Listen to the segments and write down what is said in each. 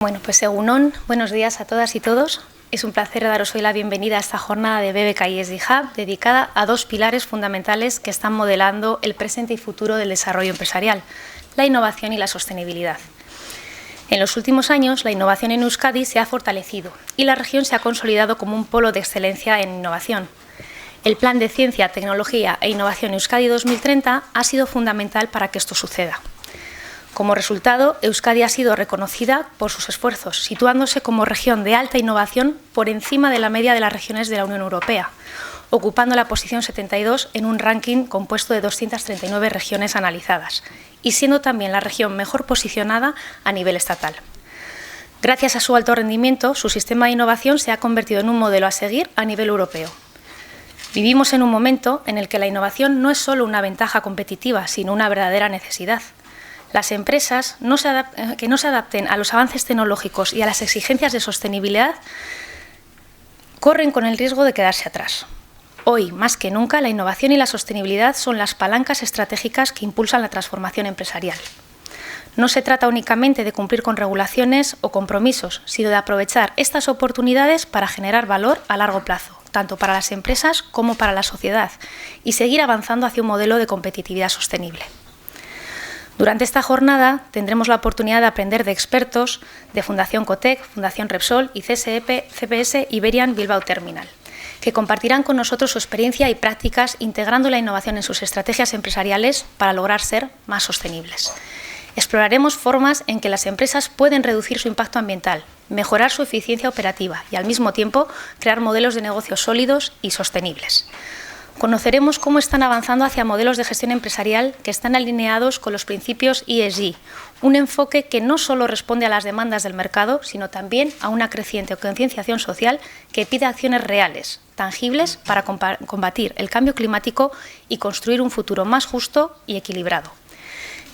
Bueno, pues Egunon, buenos días a todas y todos. Es un placer daros hoy la bienvenida a esta jornada de BBK ESG Hub dedicada a dos pilares fundamentales que están modelando el presente y futuro del desarrollo empresarial, la innovación y la sostenibilidad. En los últimos años, la innovación en Euskadi se ha fortalecido y la región se ha consolidado como un polo de excelencia en innovación. El Plan de Ciencia, Tecnología e Innovación Euskadi 2030 ha sido fundamental para que esto suceda. Como resultado, Euskadi ha sido reconocida por sus esfuerzos, situándose como región de alta innovación por encima de la media de las regiones de la Unión Europea, ocupando la posición 72 en un ranking compuesto de 239 regiones analizadas, y siendo también la región mejor posicionada a nivel estatal. Gracias a su alto rendimiento, su sistema de innovación se ha convertido en un modelo a seguir a nivel europeo. Vivimos en un momento en el que la innovación no es solo una ventaja competitiva, sino una verdadera necesidad. Las empresas que no se adapten a los avances tecnológicos y a las exigencias de sostenibilidad corren con el riesgo de quedarse atrás. Hoy, más que nunca, la innovación y la sostenibilidad son las palancas estratégicas que impulsan la transformación empresarial. No se trata únicamente de cumplir con regulaciones o compromisos, sino de aprovechar estas oportunidades para generar valor a largo plazo, tanto para las empresas como para la sociedad, y seguir avanzando hacia un modelo de competitividad sostenible. Durante esta jornada tendremos la oportunidad de aprender de expertos de Fundación Cotec, Fundación Repsol y CPS Iberian Bilbao Terminal, que compartirán con nosotros su experiencia y prácticas integrando la innovación en sus estrategias empresariales para lograr ser más sostenibles. Exploraremos formas en que las empresas pueden reducir su impacto ambiental, mejorar su eficiencia operativa y, al mismo tiempo, crear modelos de negocio sólidos y sostenibles. Conoceremos cómo están avanzando hacia modelos de gestión empresarial que están alineados con los principios ESG, un enfoque que no solo responde a las demandas del mercado, sino también a una creciente concienciación social que pide acciones reales, tangibles, para combatir el cambio climático y construir un futuro más justo y equilibrado.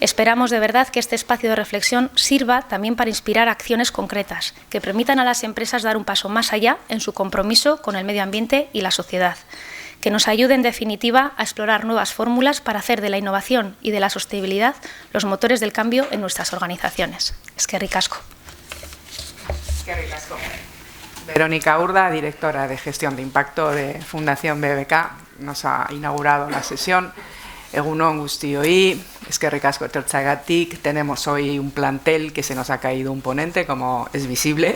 Esperamos de verdad que este espacio de reflexión sirva también para inspirar acciones concretas que permitan a las empresas dar un paso más allá en su compromiso con el medio ambiente y la sociedad, que nos ayude en definitiva a explorar nuevas fórmulas para hacer de la innovación y de la sostenibilidad los motores del cambio en nuestras organizaciones. Eskerrik asko. Eskerrik asko. Verónica Urda, directora de Gestión de Impacto de Fundación BBK, nos ha inaugurado la sesión. Egunon guztioi, eskerrik asko etortzeagatik. Tenemos hoy un plantel que se nos ha caído un ponente, como es visible.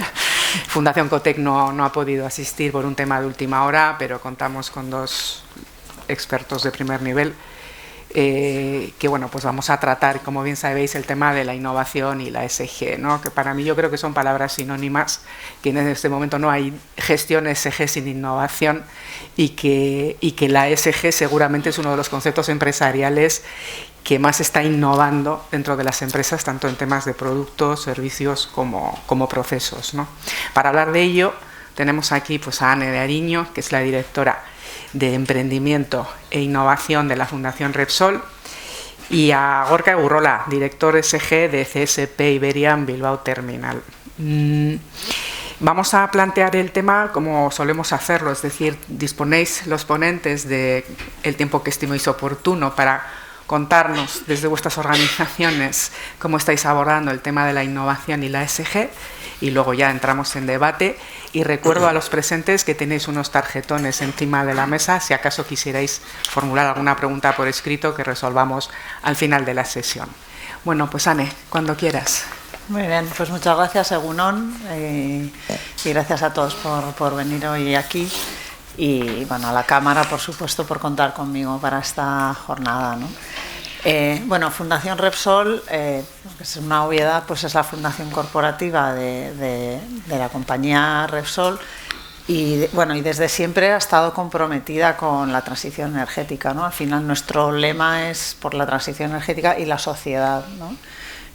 Fundación Cotec no ha podido asistir por un tema de última hora, pero contamos con dos expertos de primer nivel que bueno, pues vamos a tratar, como bien sabéis, el tema de la innovación y la ESG, ¿no? Que para mí yo creo que son palabras sinónimas, que en este momento no hay gestión ESG sin innovación y que la ESG seguramente es uno de los conceptos empresariales que más está innovando dentro de las empresas, tanto en temas de productos, servicios como procesos, ¿no? Para hablar de ello tenemos aquí pues a Ane de Ariño, que es la directora de Emprendimiento e Innovación de la Fundación Repsol, y a Gorka Egurrola, director ESG de CSP Iberian Bilbao Terminal. Vamos a plantear el tema como solemos hacerlo, es decir, disponéis los ponentes del tiempo que estiméis oportuno para contarnos desde vuestras organizaciones cómo estáis abordando el tema de la innovación y la ESG, y luego ya entramos en debate. Y recuerdo a los presentes que tenéis unos tarjetones encima de la mesa, si acaso quisierais formular alguna pregunta por escrito que resolvamos al final de la sesión. Bueno, pues Ane, cuando quieras. Muy bien, pues muchas gracias, Egunon, y gracias a todos por venir hoy aquí, y bueno, a la Cámara, por supuesto, por contar conmigo para esta jornada, ¿no? Bueno, Fundación Repsol, es una obviedad, pues es la fundación corporativa de la compañía Repsol y desde siempre ha estado comprometida con la transición energética, ¿no? Al final nuestro lema es por la transición energética y la sociedad, ¿no?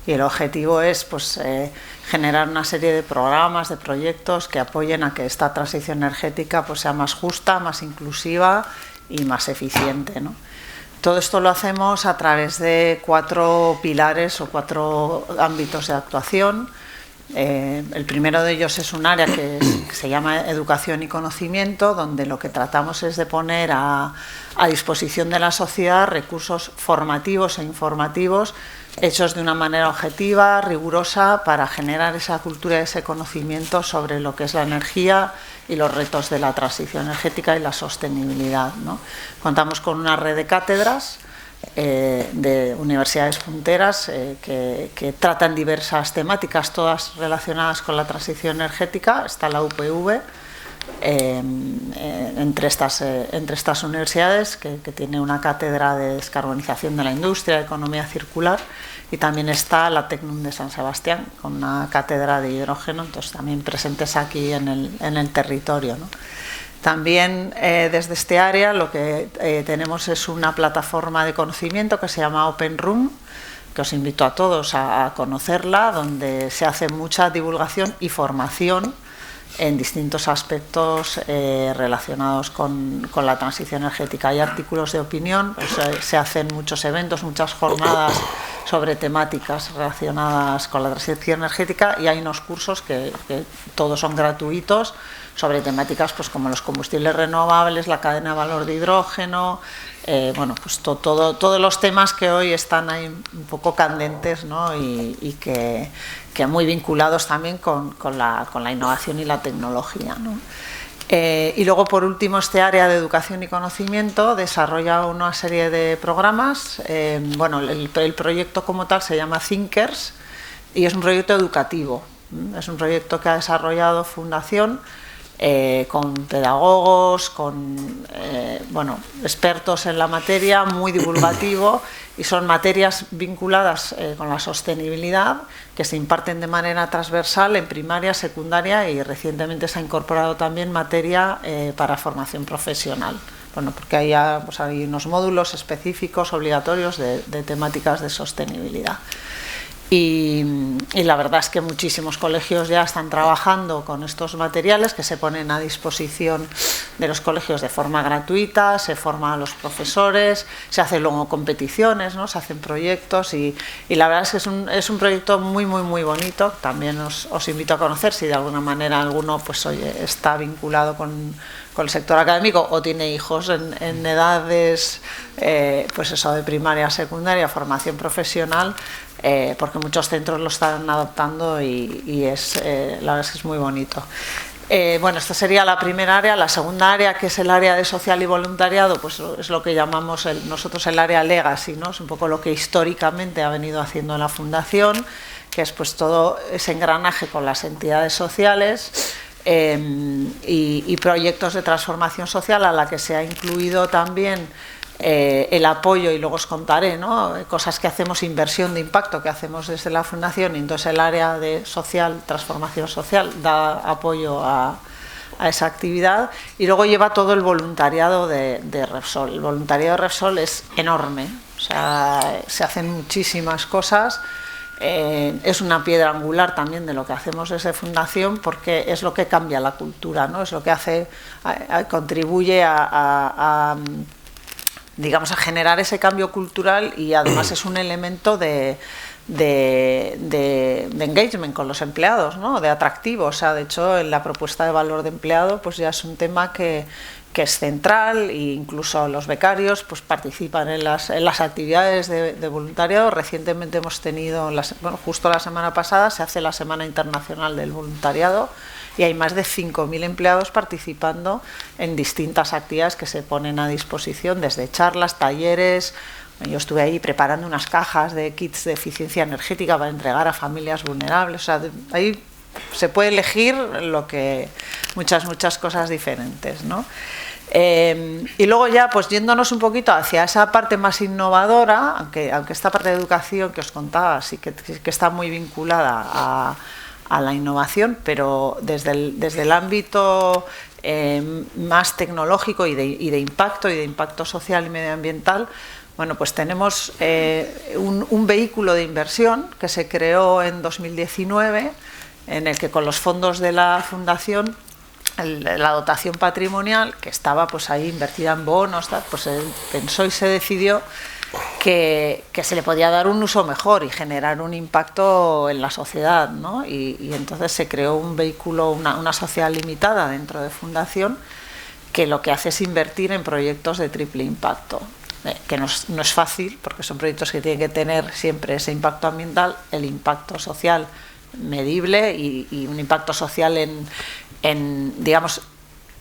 Y el objetivo es pues, generar una serie de programas, de proyectos que apoyen a que esta transición energética pues, sea más justa, más inclusiva y más eficiente, ¿no? Todo esto lo hacemos a través de 4 pilares o 4 ámbitos de actuación. El primero de ellos es un área que que se llama Educación y Conocimiento, donde lo que tratamos es de poner a disposición de la sociedad recursos formativos e informativos hechos de una manera objetiva, rigurosa, para generar esa cultura y ese conocimiento sobre lo que es la energía y los retos de la transición energética y la sostenibilidad, ¿no? Contamos con una red de cátedras de universidades punteras que tratan diversas temáticas, todas relacionadas con la transición energética. Está la UPV entre estas universidades, que tiene una cátedra de descarbonización de la industria, economía circular, y también está la Tecnum de San Sebastián, con una cátedra de hidrógeno, entonces también presentes aquí en el territorio, ¿no? También desde este área lo que tenemos es una plataforma de conocimiento que se llama Open Room, que os invito a todos a conocerla, donde se hace mucha divulgación y formación en distintos aspectos relacionados con la transición energética. Hay artículos de opinión, pues, se hacen muchos eventos, muchas jornadas sobre temáticas relacionadas con la transición energética, y hay unos cursos que todos son gratuitos sobre temáticas pues como los combustibles renovables, la cadena de valor de hidrógeno, bueno, pues todos los temas que hoy están ahí un poco candentes, ¿no? y que muy vinculados también con la innovación y la tecnología, ¿no? Y luego, por último, este área de educación y conocimiento desarrolla una serie de programas. Bueno, el proyecto como tal se llama Thinkers y es un proyecto educativo. Es un proyecto que ha desarrollado Fundación con pedagogos, con bueno, expertos en la materia, muy divulgativo, y son materias vinculadas con la sostenibilidad que se imparten de manera transversal en primaria, secundaria, y recientemente se ha incorporado también materia para formación profesional. Bueno, porque pues hay unos módulos específicos obligatorios de temáticas de sostenibilidad. Y la verdad es que muchísimos colegios ya están trabajando con estos materiales que se ponen a disposición de los colegios de forma gratuita, se forman a los profesores, se hacen luego competiciones, ¿no? Se hacen proyectos y la verdad es que es un proyecto muy bonito. También os invito a conocer si de alguna manera alguno pues, oye, está vinculado con el sector académico o tiene hijos en edades pues eso, de primaria, secundaria, formación profesional. Porque muchos centros lo están adoptando y la verdad es que es muy bonito. Bueno, esta sería la primera área. La segunda área, que es el área de social y voluntariado, pues es lo que llamamos nosotros el área legacy, ¿no? Es un poco lo que históricamente ha venido haciendo la Fundación, que es pues todo ese engranaje con las entidades sociales y proyectos de transformación social, a la que se ha incluido también el apoyo, y luego os contaré, ¿no? Cosas que hacemos, inversión de impacto que hacemos desde la Fundación, y entonces el área de social, transformación social, da apoyo a esa actividad, y luego lleva todo el voluntariado de Repsol. El voluntariado de Repsol es enorme, o sea, se hacen muchísimas cosas. Es una piedra angular también de lo que hacemos desde Fundación, porque es lo que cambia la cultura, ¿no? Es lo que contribuye digamos, a generar ese cambio cultural, y además es un elemento de engagement con los empleados, ¿no? De atractivo. O sea, de hecho, en la propuesta de valor de empleado pues ya es un tema que es central, e incluso los becarios pues participan en las actividades de voluntariado. Recientemente hemos tenido, bueno, justo la semana pasada se hace la Semana Internacional del Voluntariado, y hay más de 5.000 empleados participando en distintas actividades que se ponen a disposición, desde charlas, talleres. Yo estuve ahí preparando unas cajas de kits de eficiencia energética para entregar a familias vulnerables. O sea, ahí se puede elegir muchas cosas diferentes, ¿no? Y luego ya, pues yéndonos un poquito hacia esa parte más innovadora, aunque esta parte de educación que os contaba sí que está muy vinculada a la innovación, pero desde el ámbito más tecnológico y de impacto social y medioambiental. Bueno, pues tenemos un vehículo de inversión que se creó en 2019, en el que con los fondos de la Fundación, la dotación patrimonial, que estaba pues ahí invertida en bonos, pues se pensó y se decidió que se le podía dar un uso mejor y generar un impacto en la sociedad, ¿no? Y entonces se creó un vehículo, una sociedad limitada dentro de Fundación, que lo que hace es invertir en proyectos de triple impacto, que no es fácil, porque son proyectos que tienen que tener siempre ese impacto ambiental, el impacto social medible y un impacto social en digamos,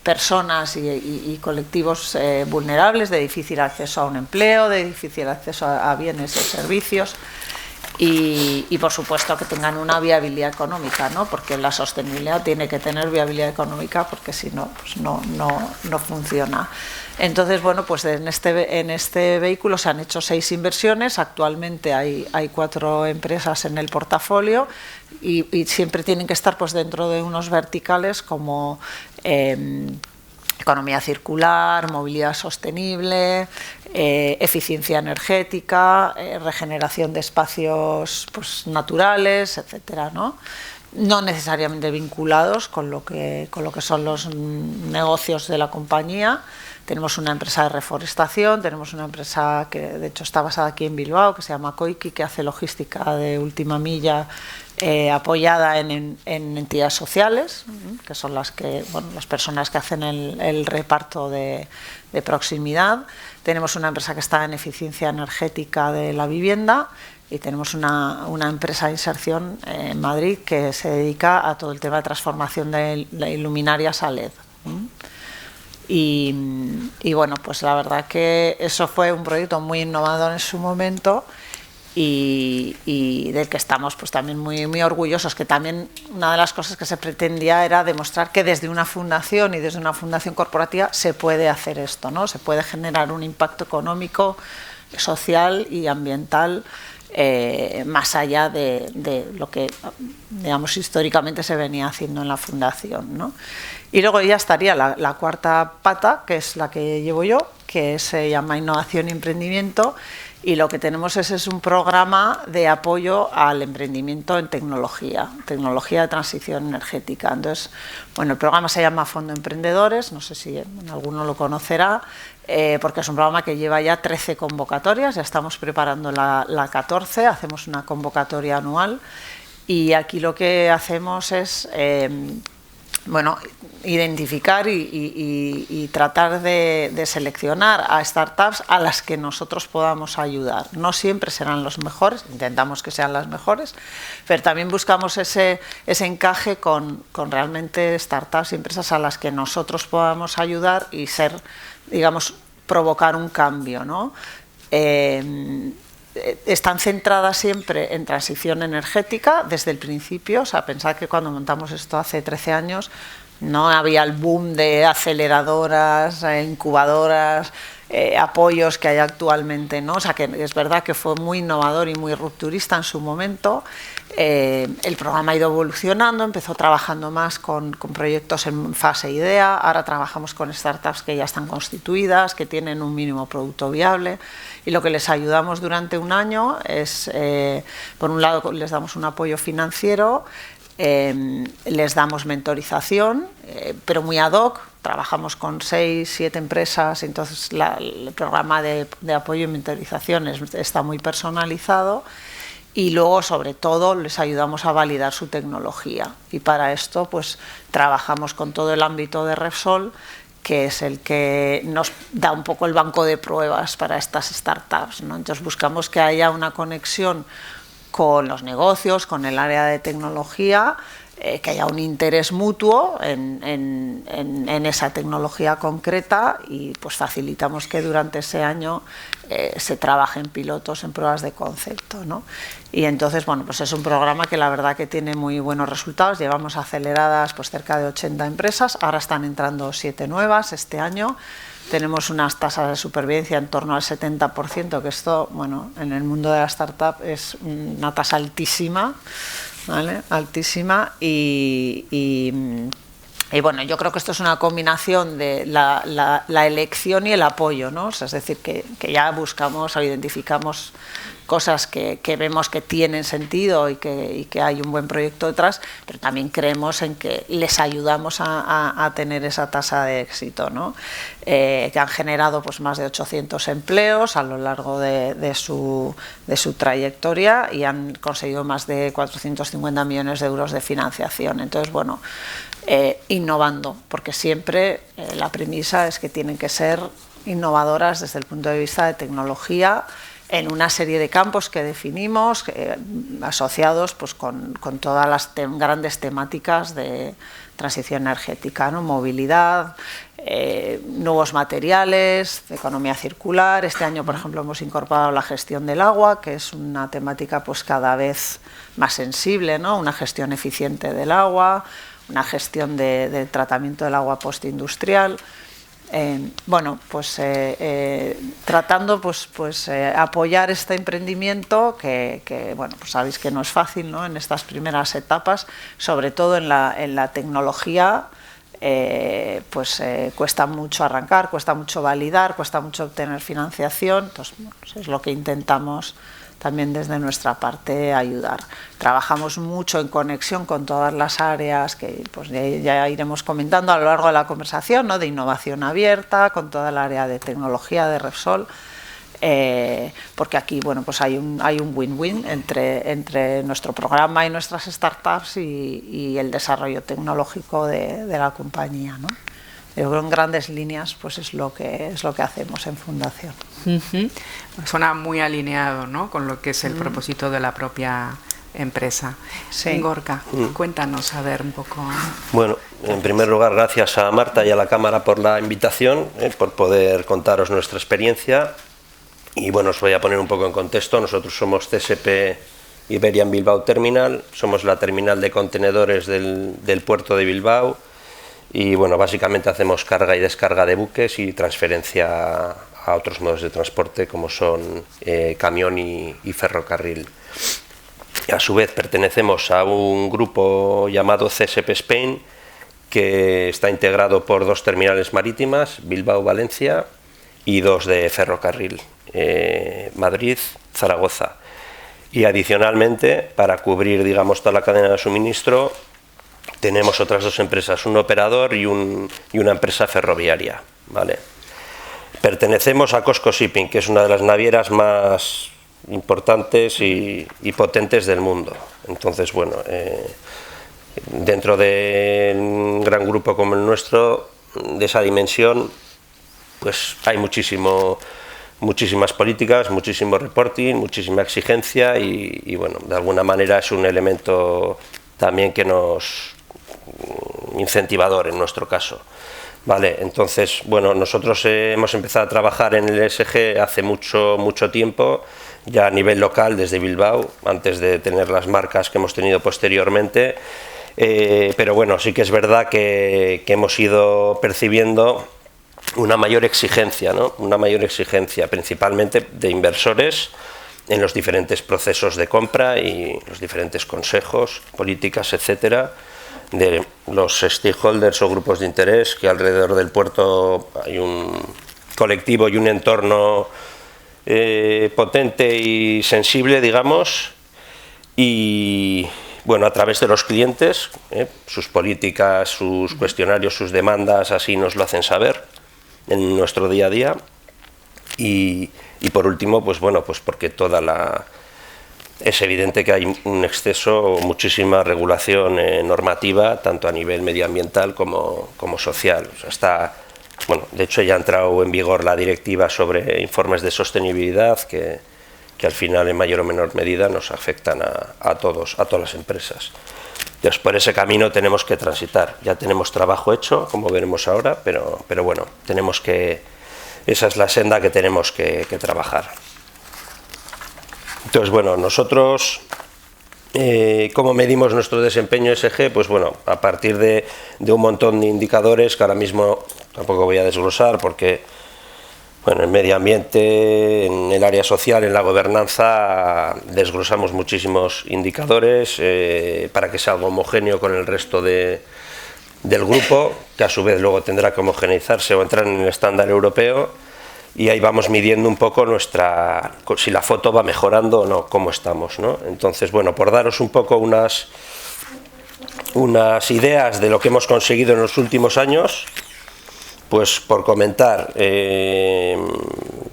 personas y colectivos vulnerables, de difícil acceso a un empleo, de difícil acceso a bienes y servicios, y por supuesto que tengan una viabilidad económica, ¿no? Porque la sostenibilidad tiene que tener viabilidad económica, porque si no, pues no funciona. Entonces, bueno, pues en este vehículo se han hecho 6 inversiones. Actualmente hay 4 empresas en el portafolio y siempre tienen que estar pues dentro de unos verticales como economía circular, movilidad sostenible, eficiencia energética, regeneración de espacios pues, naturales, etcétera, ¿no? No necesariamente vinculados con lo que son los negocios de la compañía. Tenemos una empresa de reforestación, tenemos una empresa que de hecho está basada aquí en Bilbao, que se llama Koiki, que hace logística de última milla apoyada en entidades sociales, que son las personas que hacen el reparto de proximidad. Tenemos una empresa que está en eficiencia energética de la vivienda y tenemos una empresa de inserción en Madrid que se dedica a todo el tema de transformación de luminarias a LED. Y bueno, pues la verdad que eso fue un proyecto muy innovador en su momento y del que estamos pues también muy orgullosos, que también una de las cosas que se pretendía era demostrar que desde una fundación y desde una fundación corporativa se puede hacer esto, ¿no? Se puede generar un impacto económico, social y ambiental más allá de lo que, digamos, históricamente se venía haciendo en la fundación, ¿no? Y luego ya estaría la cuarta pata, que es la que llevo yo, que se llama Innovación y Emprendimiento, y lo que tenemos es un programa de apoyo al emprendimiento en tecnología de transición energética. Entonces, bueno, el programa se llama Fondo Emprendedores, no sé si alguno lo conocerá, porque es un programa que lleva ya 13 convocatorias, ya estamos preparando la 14, hacemos una convocatoria anual y aquí lo que hacemos es bueno, identificar y tratar de seleccionar a startups a las que nosotros podamos ayudar. No siempre serán los mejores, intentamos que sean las mejores, pero también buscamos ese encaje con realmente startups y empresas a las que nosotros podamos ayudar y ser, digamos, provocar un cambio, ¿no? Están centradas siempre en transición energética desde el principio. O sea, pensad que cuando montamos esto hace 13 años no había el boom de aceleradoras, incubadoras, apoyos que hay actualmente, ¿no? O sea, que es verdad que fue muy innovador y muy rupturista en su momento. El programa ha ido evolucionando, empezó trabajando más con proyectos en fase idea, ahora trabajamos con startups que ya están constituidas, que tienen un mínimo producto viable, y lo que les ayudamos durante un año es, por un lado, les damos un apoyo financiero, les damos mentorización, pero muy ad hoc. Trabajamos con 6, 7 empresas, entonces el programa de apoyo y mentorización está muy personalizado. Y luego, sobre todo, les ayudamos a validar su tecnología. Y para esto, pues, trabajamos con todo el ámbito de Repsol, que es el que nos da un poco el banco de pruebas para estas startups, ¿no? Entonces, buscamos que haya una conexión con los negocios, con el área de tecnología, que haya un interés mutuo en esa tecnología concreta y pues facilitamos que durante ese año se trabaje en pilotos, en pruebas de concepto, ¿no? Y entonces, bueno, pues es un programa que la verdad que tiene muy buenos resultados. Llevamos aceleradas pues cerca de 80 empresas, ahora están entrando 7 nuevas este año. Tenemos unas tasas de supervivencia en torno al 70%, que esto, bueno, en el mundo de la startup es una tasa altísima, ¿vale? Altísima, y Y bueno, yo creo que esto es una combinación de la elección y el apoyo, ¿no? O sea, es decir, que ya buscamos o identificamos cosas que vemos que tienen sentido y que hay un buen proyecto detrás, pero también creemos en que les ayudamos a tener esa tasa de éxito, ¿no? Que han generado pues más de 800 empleos a lo largo de su trayectoria y han conseguido más de 450 millones de euros de financiación. Entonces, bueno, innovando, porque siempre la premisa es que tienen que ser innovadoras desde el punto de vista de tecnología, en una serie de campos que definimos, asociados pues, con todas las grandes temáticas de transición energética, ¿no? Movilidad, nuevos materiales, economía circular. Este año, por ejemplo, hemos incorporado la gestión del agua, que es una temática pues, cada vez más sensible, ¿no? Una gestión eficiente del agua, una gestión de tratamiento del agua postindustrial. Bueno, pues tratando pues apoyar este emprendimiento que bueno, pues sabéis que no es fácil, ¿no? En estas primeras etapas, sobre todo en la tecnología, cuesta mucho arrancar, cuesta mucho validar, cuesta mucho obtener financiación. Entonces, pues es lo que intentamos también desde nuestra parte ayudar. Trabajamos mucho en conexión con todas las áreas que pues, ya iremos comentando a lo largo de la conversación, ¿no? De innovación abierta, con toda el área de tecnología de Repsol, porque aquí bueno, pues hay un win-win entre nuestro programa y nuestras startups y el desarrollo tecnológico de la compañía, ¿no? Yo creo en grandes líneas pues es lo que hacemos en Fundación. Suena muy alineado, ¿no? Con lo que es el propósito de la propia empresa. Sí. Gorka, cuéntanos a ver un poco. Bueno, en primer lugar, gracias a Marta y a la Cámara por la invitación, por poder contaros nuestra experiencia. Y bueno, os voy a poner un poco en contexto. Nosotros somos CSP Iberian Bilbao Terminal, somos la terminal de contenedores del puerto de Bilbao. Y bueno, básicamente hacemos carga y descarga de buques y transferencia a otros modos de transporte como son camión y ferrocarril. A su vez pertenecemos a un grupo llamado CSP Spain, que está integrado por 2 terminales marítimas, Bilbao-Valencia, y 2 de ferrocarril, Madrid-Zaragoza. Y adicionalmente, para cubrir, digamos, toda la cadena de suministro, tenemos otras 2 empresas, un operador y una empresa ferroviaria, ¿vale? Pertenecemos a COSCO Shipping, que es una de las navieras más importantes y potentes del mundo. Entonces, bueno, dentro de un gran grupo como el nuestro, de esa dimensión, pues hay muchísimas políticas, muchísimo reporting, muchísima exigencia y bueno, de alguna manera es un elemento también que nos incentivador en nuestro caso. Vale, entonces, bueno, nosotros hemos empezado a trabajar en el ESG hace mucho tiempo, ya a nivel local desde Bilbao, antes de tener las marcas que hemos tenido posteriormente, pero bueno, sí que es verdad que hemos ido percibiendo una mayor exigencia, ¿no? Una mayor exigencia, principalmente de inversores en los diferentes procesos de compra y los diferentes consejos, políticas, etcétera, de los stakeholders o grupos de interés, que alrededor del puerto hay un colectivo y un entorno potente y sensible, digamos, y bueno, a través de los clientes, sus políticas, sus cuestionarios, sus demandas, así nos lo hacen saber en nuestro día a día. Y por último, pues bueno, pues porque es evidente que hay un exceso o muchísima regulación normativa, tanto a nivel medioambiental como social. O sea, bueno, de hecho ya ha entrado en vigor la directiva sobre informes de sostenibilidad que al final en mayor o menor medida nos afectan a todas las empresas. Entonces, por ese camino tenemos que transitar. Ya tenemos trabajo hecho, como veremos ahora, pero bueno, esa es la senda que tenemos que trabajar. Entonces, bueno, nosotros, ¿cómo medimos nuestro desempeño ESG? Pues bueno, a partir de un montón de indicadores que ahora mismo tampoco voy a desglosar porque, bueno, en medio ambiente, en el área social, en la gobernanza, desglosamos muchísimos indicadores para que sea algo homogéneo con el resto de del grupo, que a su vez luego tendrá que homogeneizarse o entrar en el estándar europeo, y ahí vamos midiendo un poco si la foto va mejorando o no, cómo estamos, ¿no? Entonces, bueno, por daros un poco unas ideas de lo que hemos conseguido en los últimos años, pues por comentar,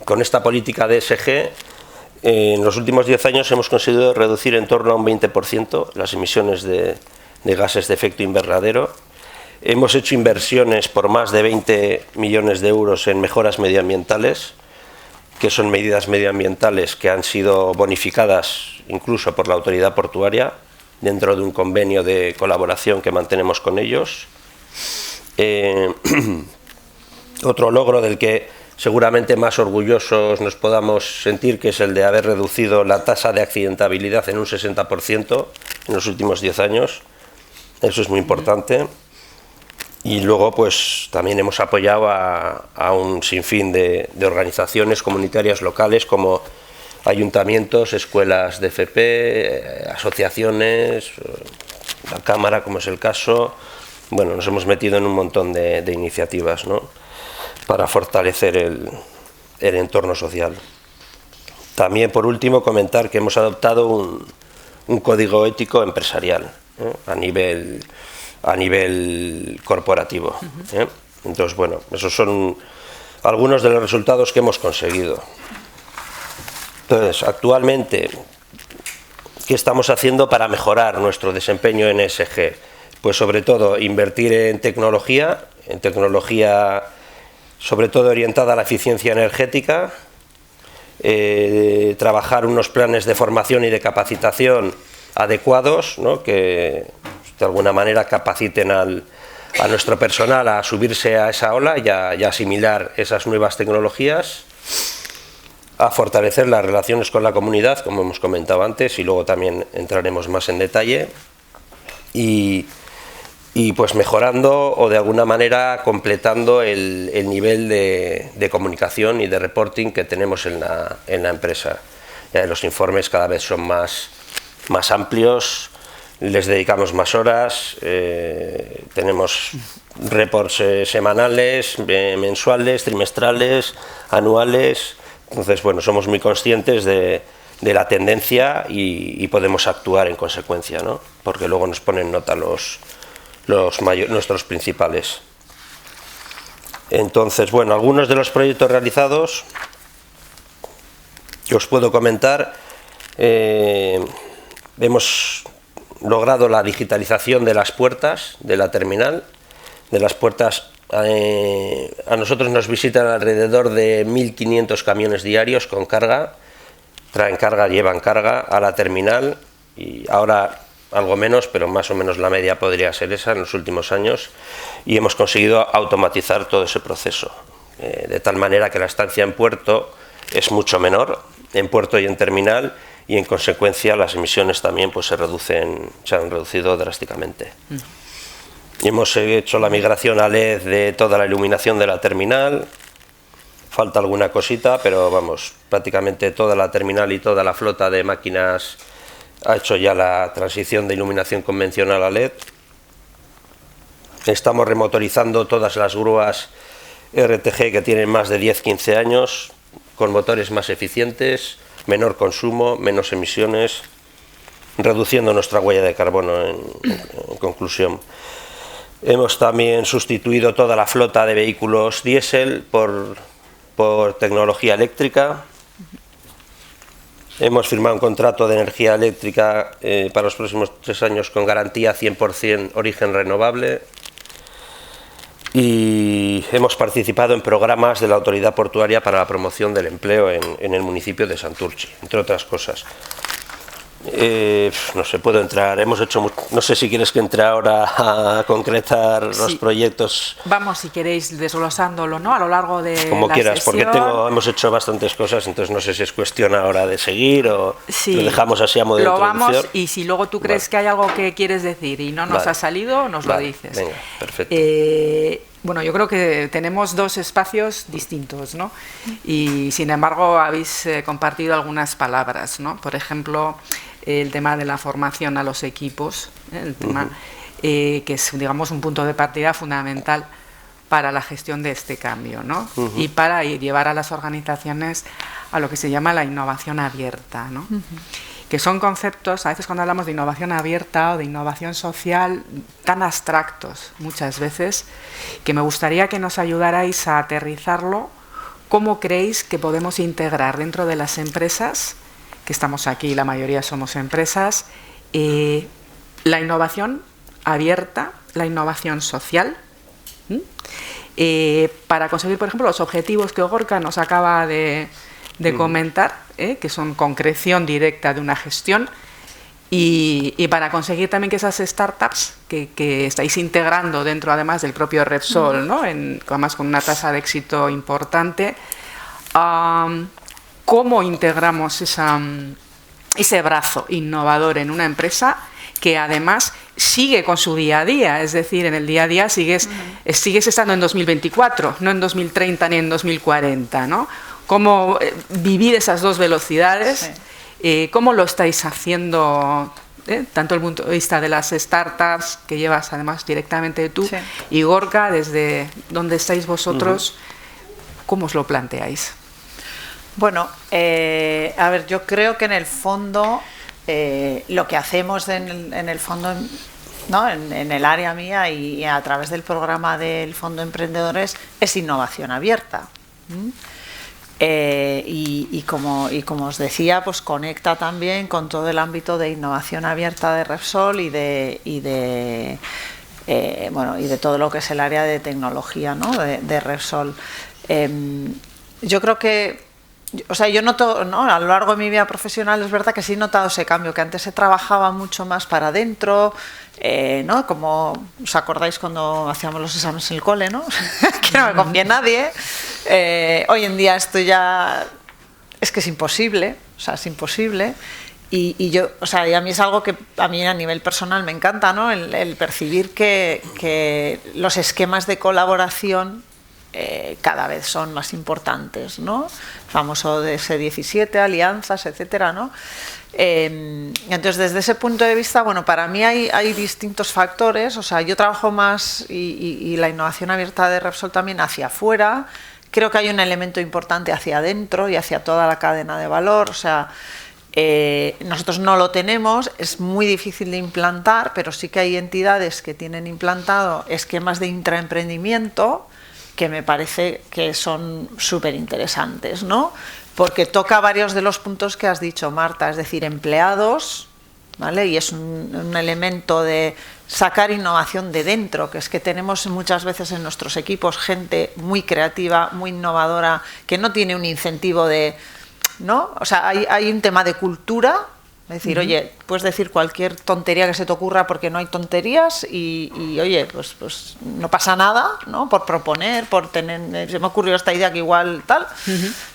con esta política de ESG, en los últimos 10 años hemos conseguido reducir en torno a un 20% las emisiones de gases de efecto invernadero. Hemos hecho inversiones por más de 20 millones de euros en mejoras medioambientales, que son medidas medioambientales que han sido bonificadas incluso por la autoridad portuaria, dentro de un convenio de colaboración que mantenemos con ellos. Otro logro del que seguramente más orgullosos nos podamos sentir, que es el de haber reducido la tasa de accidentabilidad en un 60% en los últimos 10 años. Eso es muy importante. Y luego, pues también hemos apoyado a un sinfín de organizaciones comunitarias locales, como ayuntamientos, escuelas de FP, asociaciones, la Cámara, como es el caso. Bueno, nos hemos metido en un montón de iniciativas, ¿no?, para fortalecer el entorno social. También, por último, comentar que hemos adoptado un código ético empresarial, a nivel corporativo. Entonces, bueno, esos son algunos de los resultados que hemos conseguido. Entonces, actualmente, ¿qué estamos haciendo para mejorar nuestro desempeño en ESG? Pues sobre todo invertir en tecnología sobre todo orientada a la eficiencia energética, trabajar unos planes de formación y de capacitación adecuados, ¿no?, que de alguna manera capaciten a nuestro personal a subirse a esa ola y a asimilar esas nuevas tecnologías, a fortalecer las relaciones con la comunidad, como hemos comentado antes, y luego también entraremos más en detalle, y pues mejorando o de alguna manera completando el nivel de comunicación y de reporting que tenemos en la empresa. Ya los informes cada vez son más amplios, les dedicamos más horas, tenemos reports semanales, mensuales, trimestrales, anuales. Entonces, bueno, somos muy conscientes de la tendencia y podemos actuar en consecuencia, ¿no?, porque luego nos ponen nota nuestros principales. Entonces, bueno, algunos de los proyectos realizados que os puedo comentar. Hemos logrado la digitalización de las puertas de la terminal. De las puertas, a nosotros nos visitan alrededor de 1.500 camiones diarios con carga, traen carga, llevan carga a la terminal, y ahora algo menos, pero más o menos la media podría ser esa en los últimos años, y hemos conseguido automatizar todo ese proceso, de tal manera que la estancia en puerto es mucho menor, en puerto y en terminal, y en consecuencia las emisiones también pues se han reducido drásticamente. Y hemos hecho la migración a LED de toda la iluminación de la terminal. Falta alguna cosita, pero vamos, prácticamente toda la terminal y toda la flota de máquinas ha hecho ya la transición de iluminación convencional a LED. Estamos remotorizando todas las grúas RTG que tienen más de 10-15 años, con motores más eficientes, menor consumo, menos emisiones, reduciendo nuestra huella de carbono en conclusión. Hemos también sustituido toda la flota de vehículos diésel por tecnología eléctrica. Hemos firmado un contrato de energía eléctrica para los próximos 3 años con garantía 100% origen renovable. Y hemos participado en programas de la Autoridad Portuaria para la promoción del empleo en el municipio de Santurtzi, entre otras cosas. No sé, puedo entrar. Hemos hecho, no sé si quieres que entre ahora a concretar los proyectos. Vamos, si queréis, desglosándolo, ¿no?, a lo largo de como la quieras, sesión. porque hemos hecho bastantes cosas, entonces no sé si es cuestión ahora de seguir o lo dejamos así a modo de introducción. Vamos, y si luego tú crees que hay algo que quieres decir y no nos ha salido, nos lo dices. Venga, perfecto. Bueno, yo creo que tenemos 2 espacios distintos, ¿no? Y sin embargo habéis compartido algunas palabras, ¿no? Por ejemplo, el tema de la formación a los equipos, el tema, que es, digamos, un punto de partida fundamental para la gestión de este cambio, ¿no? Y para llevar a las organizaciones a lo que se llama la innovación abierta, ¿no? Que son conceptos, a veces cuando hablamos de innovación abierta o de innovación social, tan abstractos muchas veces, que me gustaría que nos ayudarais a aterrizarlo. ¿Cómo creéis que podemos integrar dentro de las empresas, que estamos aquí, la mayoría somos empresas, la innovación abierta, la innovación social, para conseguir, por ejemplo, los objetivos que Gorka nos acaba de comentar, que son concreción directa de una gestión, y para conseguir también que esas startups que estáis integrando dentro, además del propio Repsol, ¿no? Además con una tasa de éxito importante, ¿cómo integramos ese brazo innovador en una empresa que además sigue con su día a día? Es decir, en el día a día sigues estando en 2024, no en 2030 ni en 2040, ¿no? ¿Cómo vivir esas dos velocidades? ¿Cómo lo estáis haciendo, tanto desde el punto de vista de las startups, que llevas además directamente tú, y Gorka, desde donde estáis vosotros, cómo os lo planteáis? Bueno, a ver, yo creo que en el fondo lo que hacemos en el fondo, ¿no? en el área mía y a través del programa del Fondo Emprendedores es innovación abierta. Y como os decía, pues conecta también con todo el ámbito de innovación abierta de Repsol y de todo lo que es el área de tecnología, ¿no? de Repsol. Yo creo que, o sea, yo noto, ¿no? A lo largo de mi vida profesional es verdad que sí he notado ese cambio, que antes se trabajaba mucho más para adentro, ¿no? Como os acordáis cuando hacíamos los exámenes en el cole, ¿no? Que no me confía nadie. Hoy en día esto ya es que es imposible, o sea, es imposible. Y yo, o sea, y a mí es algo que a mí a nivel personal me encanta, ¿no? El percibir que los esquemas de colaboración cada vez son más importantes, ¿no? Famoso de S17, alianzas, etcétera, ¿no? Entonces, desde ese punto de vista, bueno, para mí hay distintos factores. O sea, yo trabajo más y la innovación abierta de Repsol también hacia afuera. Creo que hay un elemento importante hacia adentro y hacia toda la cadena de valor. O sea, nosotros no lo tenemos, es muy difícil de implantar, pero sí que hay entidades que tienen implantado esquemas de intraemprendimiento que me parece que son súper interesantes, ¿no? Porque toca varios de los puntos que has dicho, Marta, es decir, empleados, ¿vale? Y es un elemento de sacar innovación de dentro, que es que tenemos muchas veces en nuestros equipos gente muy creativa, muy innovadora, que no tiene un incentivo de, ¿no? O sea, hay un tema de cultura. Es decir, oye, puedes decir cualquier tontería que se te ocurra porque no hay tonterías y oye, pues no pasa nada, ¿no? Por proponer, por tener, se me ocurrió esta idea que igual tal. O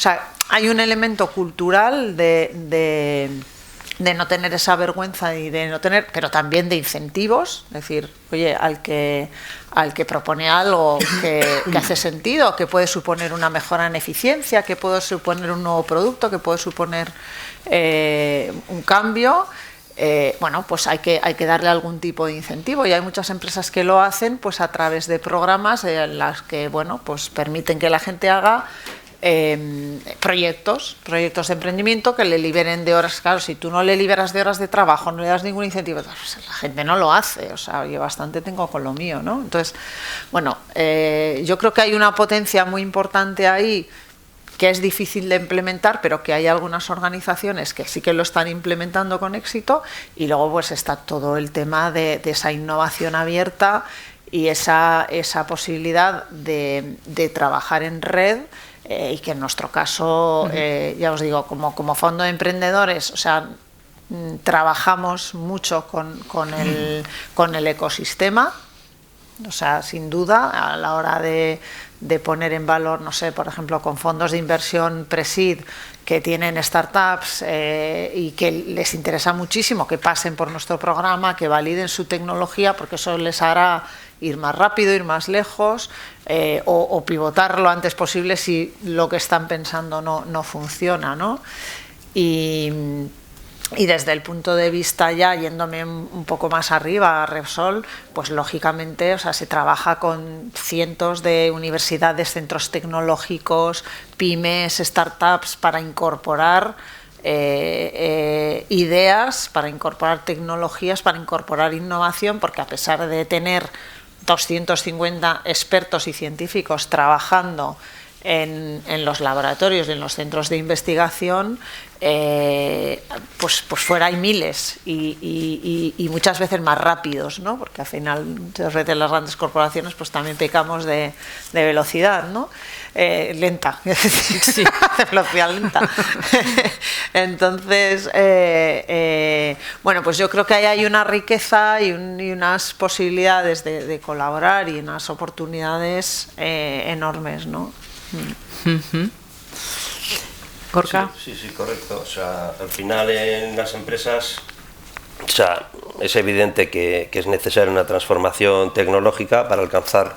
sea, hay un elemento cultural de no tener esa vergüenza y de no tener, pero también de incentivos. Es decir, oye, al que propone algo que hace sentido, que puede suponer una mejora en eficiencia, que puede suponer un nuevo producto, que puede suponer un cambio, bueno, pues hay que darle algún tipo de incentivo, y hay muchas empresas que lo hacen pues a través de programas en las que, bueno, pues permiten que la gente haga proyectos de emprendimiento que le liberen de horas. Claro, si tú no le liberas de horas de trabajo, no le das ningún incentivo, pues la gente no lo hace. O sea, yo bastante tengo con lo mío, ¿no? Entonces, bueno, yo creo que hay una potencia muy importante ahí que es difícil de implementar, pero que hay algunas organizaciones que sí que lo están implementando con éxito. Y luego pues está todo el tema de esa innovación abierta y esa posibilidad de trabajar en red, y que en nuestro caso, ya os digo, como fondo de emprendedores, o sea, trabajamos mucho con el ecosistema. O sea, sin duda, a la hora de poner en valor, no sé, por ejemplo, con fondos de inversión pre-seed que tienen startups y que les interesa muchísimo que pasen por nuestro programa, que validen su tecnología, porque eso les hará ir más rápido, ir más lejos, o pivotar lo antes posible si lo que están pensando no funciona, ¿no? Y Y desde el punto de vista ya yéndome un poco más arriba a Repsol, pues lógicamente, o sea, se trabaja con cientos de universidades, centros tecnológicos, pymes, startups para incorporar ideas, para incorporar tecnologías, para incorporar innovación, porque a pesar de tener 250 expertos y científicos trabajando en los laboratorios y en los centros de investigación, pues fuera hay miles y muchas veces más rápidos, ¿no? Porque al final muchas veces las grandes corporaciones pues también pecamos de velocidad, ¿no? Lenta, sí. De velocidad lenta. Entonces, bueno, pues yo creo que ahí hay una riqueza y unas posibilidades de colaborar y unas oportunidades enormes, ¿no? Gorka. Sí, correcto. O sea, al final en las empresas, o sea, es evidente que es necesaria una transformación tecnológica para alcanzar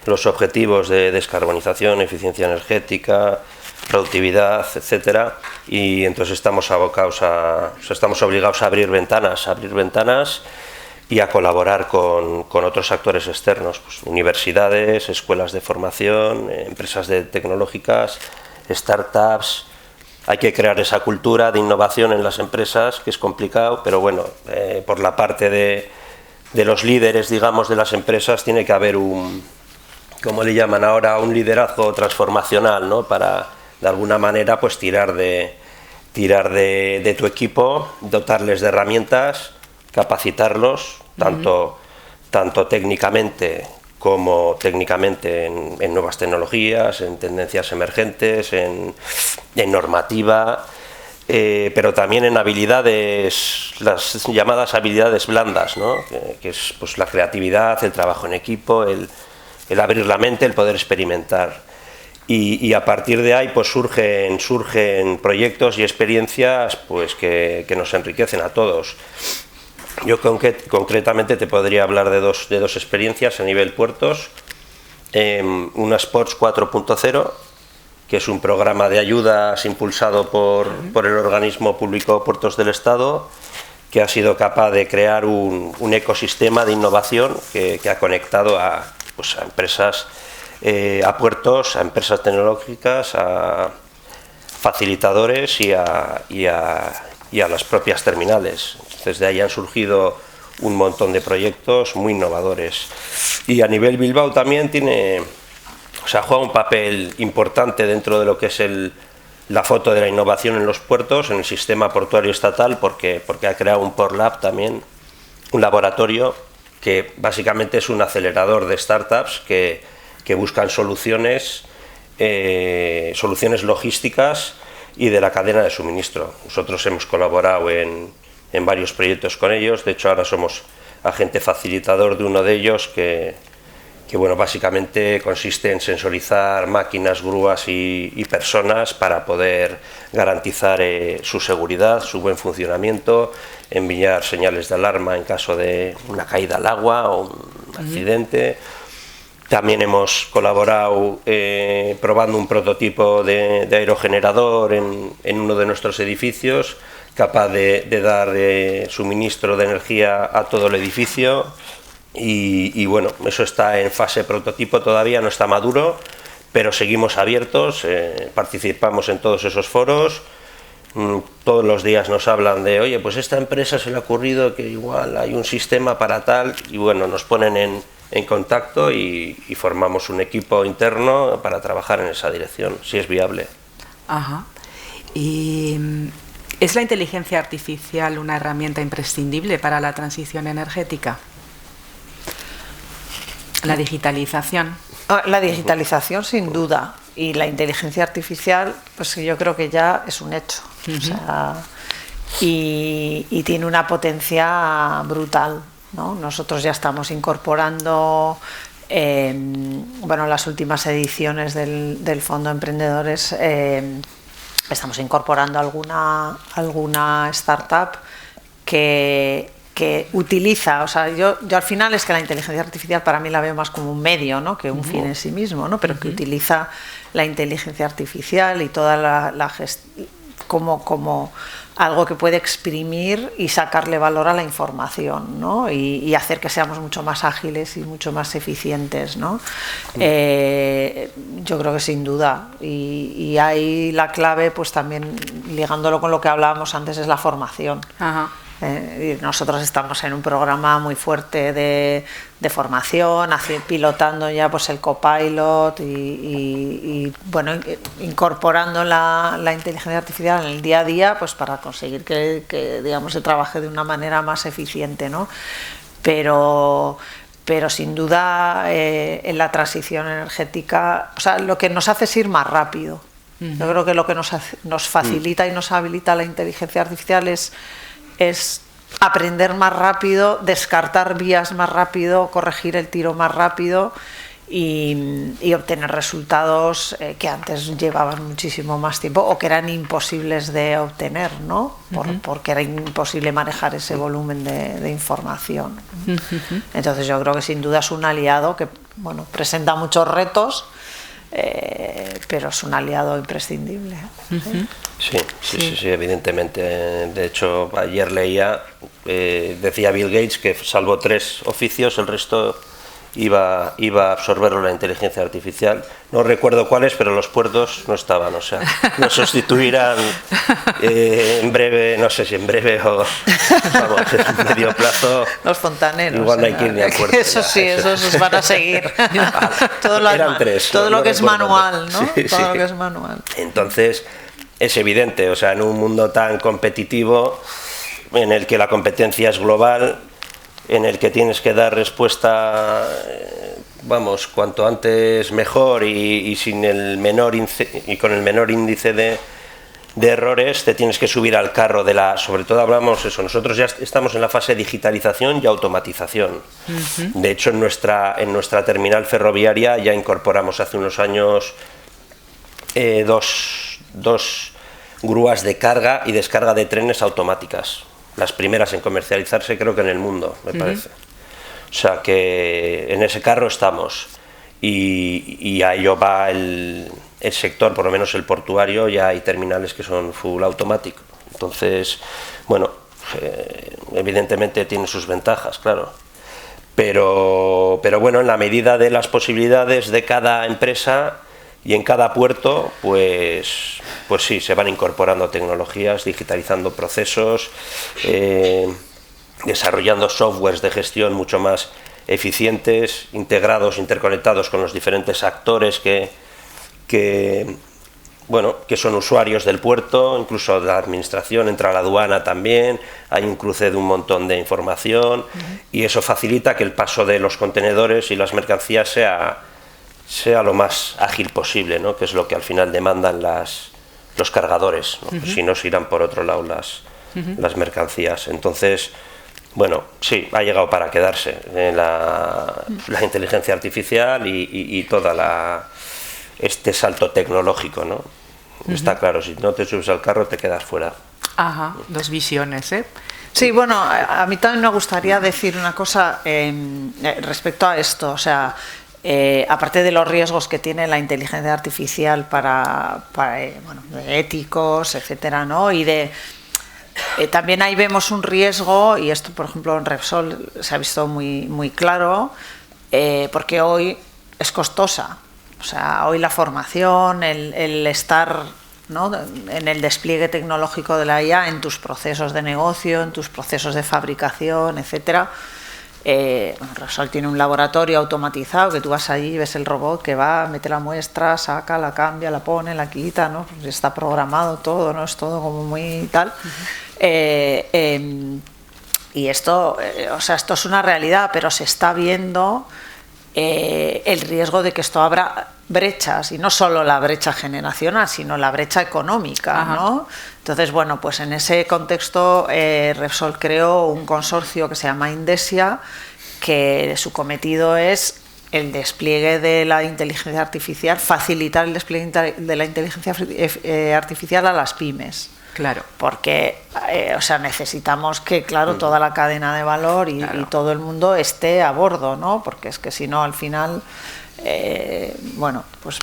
los objetivos de descarbonización, eficiencia energética, productividad, etcétera, y entonces estamos abocados estamos obligados a abrir ventanas y a colaborar con otros actores externos, pues, universidades, escuelas de formación, empresas tecnológicas, startups. Hay que crear esa cultura de innovación en las empresas, que es complicado, pero bueno, por la parte de los líderes, digamos, de las empresas, tiene que haber como le llaman ahora, un liderazgo transformacional, ¿no? Para, de alguna manera, pues tirar de tu equipo, dotarles de herramientas, capacitarlos, tanto técnicamente como técnicamente en nuevas tecnologías, en tendencias emergentes, en normativa, pero también en habilidades, las llamadas habilidades blandas, ¿no? Que es pues la creatividad, el trabajo en equipo, el abrir la mente, el poder experimentar. Y a partir de ahí pues surgen proyectos y experiencias pues que nos enriquecen a todos. Yo concretamente te podría hablar de dos experiencias a nivel puertos. Una Sports 4.0, que es un programa de ayudas impulsado por el organismo público Puertos del Estado, que ha sido capaz de crear un ecosistema de innovación que ha conectado a empresas, a puertos, a empresas tecnológicas, a facilitadores y a las propias terminales. Entonces de ahí han surgido un montón de proyectos muy innovadores. Y a nivel Bilbao también juega un papel importante dentro de lo que es la foto de la innovación en los puertos, en el sistema portuario estatal, porque ha creado un Port Lab también, un laboratorio que básicamente es un acelerador de startups que buscan soluciones logísticas y de la cadena de suministro. Nosotros hemos colaborado en varios proyectos con ellos. De hecho ahora somos agente facilitador de uno de ellos que bueno, básicamente consiste en sensorizar máquinas, grúas y personas para poder garantizar su seguridad, su buen funcionamiento, enviar señales de alarma en caso de una caída al agua o un accidente. También hemos colaborado probando un prototipo de aerogenerador en uno de nuestros edificios, capaz de dar suministro de energía a todo el edificio. Y bueno, eso está en fase prototipo todavía, no está maduro, pero seguimos abiertos, participamos en todos esos foros. Todos los días nos hablan de, oye, pues esta empresa se le ha ocurrido que igual hay un sistema para tal, y bueno, nos ponen en contacto y formamos un equipo interno para trabajar en esa dirección, si es viable. Ajá. ¿Y es la inteligencia artificial una herramienta imprescindible para la transición energética? La digitalización. La digitalización sin duda, y la inteligencia artificial pues yo creo que ya es un hecho. O sea, y tiene una potencia brutal, ¿no? Nosotros ya estamos incorporando las últimas ediciones del Fondo Emprendedores, estamos incorporando alguna startup que utiliza, o sea, yo al final es que la inteligencia artificial para mí la veo más como un medio, ¿no? Que un fin en sí mismo, ¿no? Pero que utiliza la inteligencia artificial y toda la gestión como algo que puede exprimir y sacarle valor a la información, ¿no? Y hacer que seamos mucho más ágiles y mucho más eficientes, ¿no? Yo creo que sin duda, y ahí la clave, pues también ligándolo con lo que hablábamos antes, es la formación. Ajá. Nosotros estamos en un programa muy fuerte de formación, pilotando ya pues el copilot y bueno, incorporando la inteligencia artificial en el día a día, pues para conseguir que digamos se trabaje de una manera más eficiente, ¿no? Pero sin duda en la transición energética, o sea, lo que nos hace es ir más rápido. Yo creo que lo que nos facilita y nos habilita la inteligencia artificial es aprender más rápido, descartar vías más rápido, corregir el tiro más rápido y obtener resultados que antes llevaban muchísimo más tiempo o que eran imposibles de obtener, ¿no? Porque era imposible manejar ese volumen de información. Entonces yo creo que sin duda es un aliado que, bueno, presenta muchos retos, pero es un aliado imprescindible. Sí, evidentemente. De hecho, ayer leía, decía Bill Gates que salvo 3 oficios, el resto iba a absorberlo la inteligencia artificial. No recuerdo cuáles, pero los puertos no estaban, o sea, nos sustituirán en breve, no sé si en breve o vamos, en medio plazo. Los fontaneros. Igual no hay que ir ni al puerto. Eso sí, esos van a seguir. Eran 3. Todo lo que es manual, ¿no? Sí, todo lo que es manual. Entonces, es evidente, o sea, en un mundo tan competitivo, en el que la competencia es global, en el que tienes que dar respuesta, vamos, cuanto antes mejor y sin el menor y con el menor índice de errores, te tienes que subir al carro sobre todo hablamos eso, nosotros ya estamos en la fase de digitalización y automatización. De hecho, en nuestra terminal ferroviaria ya incorporamos hace unos años dos grúas de carga y descarga de trenes automáticas. Las primeras en comercializarse creo que en el mundo, me parece. O sea que en ese carro estamos y a ello va el sector, por lo menos el portuario, ya hay terminales que son full automático. Entonces, bueno, evidentemente tiene sus ventajas, claro. Pero bueno, en la medida de las posibilidades de cada empresa y en cada puerto, pues sí, se van incorporando tecnologías, digitalizando procesos, desarrollando softwares de gestión mucho más eficientes, integrados, interconectados con los diferentes actores que son usuarios del puerto, incluso de la administración, entra la aduana también, hay un cruce de un montón de información y eso facilita que el paso de los contenedores y las mercancías sea lo más ágil posible, ¿no? Que es lo que al final demandan los cargadores, ¿no? Si no, se irán por otro lado las mercancías. Entonces, bueno, sí, ha llegado para quedarse la inteligencia artificial y toda este salto tecnológico, ¿no? Está claro, si no te subes al carro te quedas fuera. Ajá, 2 visiones, ¿eh? Sí, bueno, a mí también me gustaría decir una cosa respecto a esto, o sea, aparte de los riesgos que tiene la inteligencia artificial para éticos, etcétera, ¿no? Y también ahí vemos un riesgo, y esto, por ejemplo, en Repsol se ha visto muy, muy claro, porque hoy es costosa. O sea, hoy la formación, el estar, ¿no?, en el despliegue tecnológico de la IA en tus procesos de negocio, en tus procesos de fabricación, etcétera. Repsol tiene un laboratorio automatizado que tú vas allí y ves el robot que va, mete la muestra, saca, la cambia, la pone, la quita, ¿no? Pues está programado todo, ¿no? Es todo como muy tal. Y esto, o sea, esto es una realidad, pero se está viendo el riesgo de que esto abra brechas, y no solo la brecha generacional, sino la brecha económica, ¿no? Entonces, bueno, pues en ese contexto Repsol creó un consorcio que se llama Indesia, que su cometido es el despliegue de la inteligencia artificial, facilitar el despliegue de la inteligencia artificial a las pymes. Claro. Porque o sea, necesitamos que, claro, toda la cadena de valor y todo el mundo esté a bordo, ¿no? Porque es que si no, al final, bueno, pues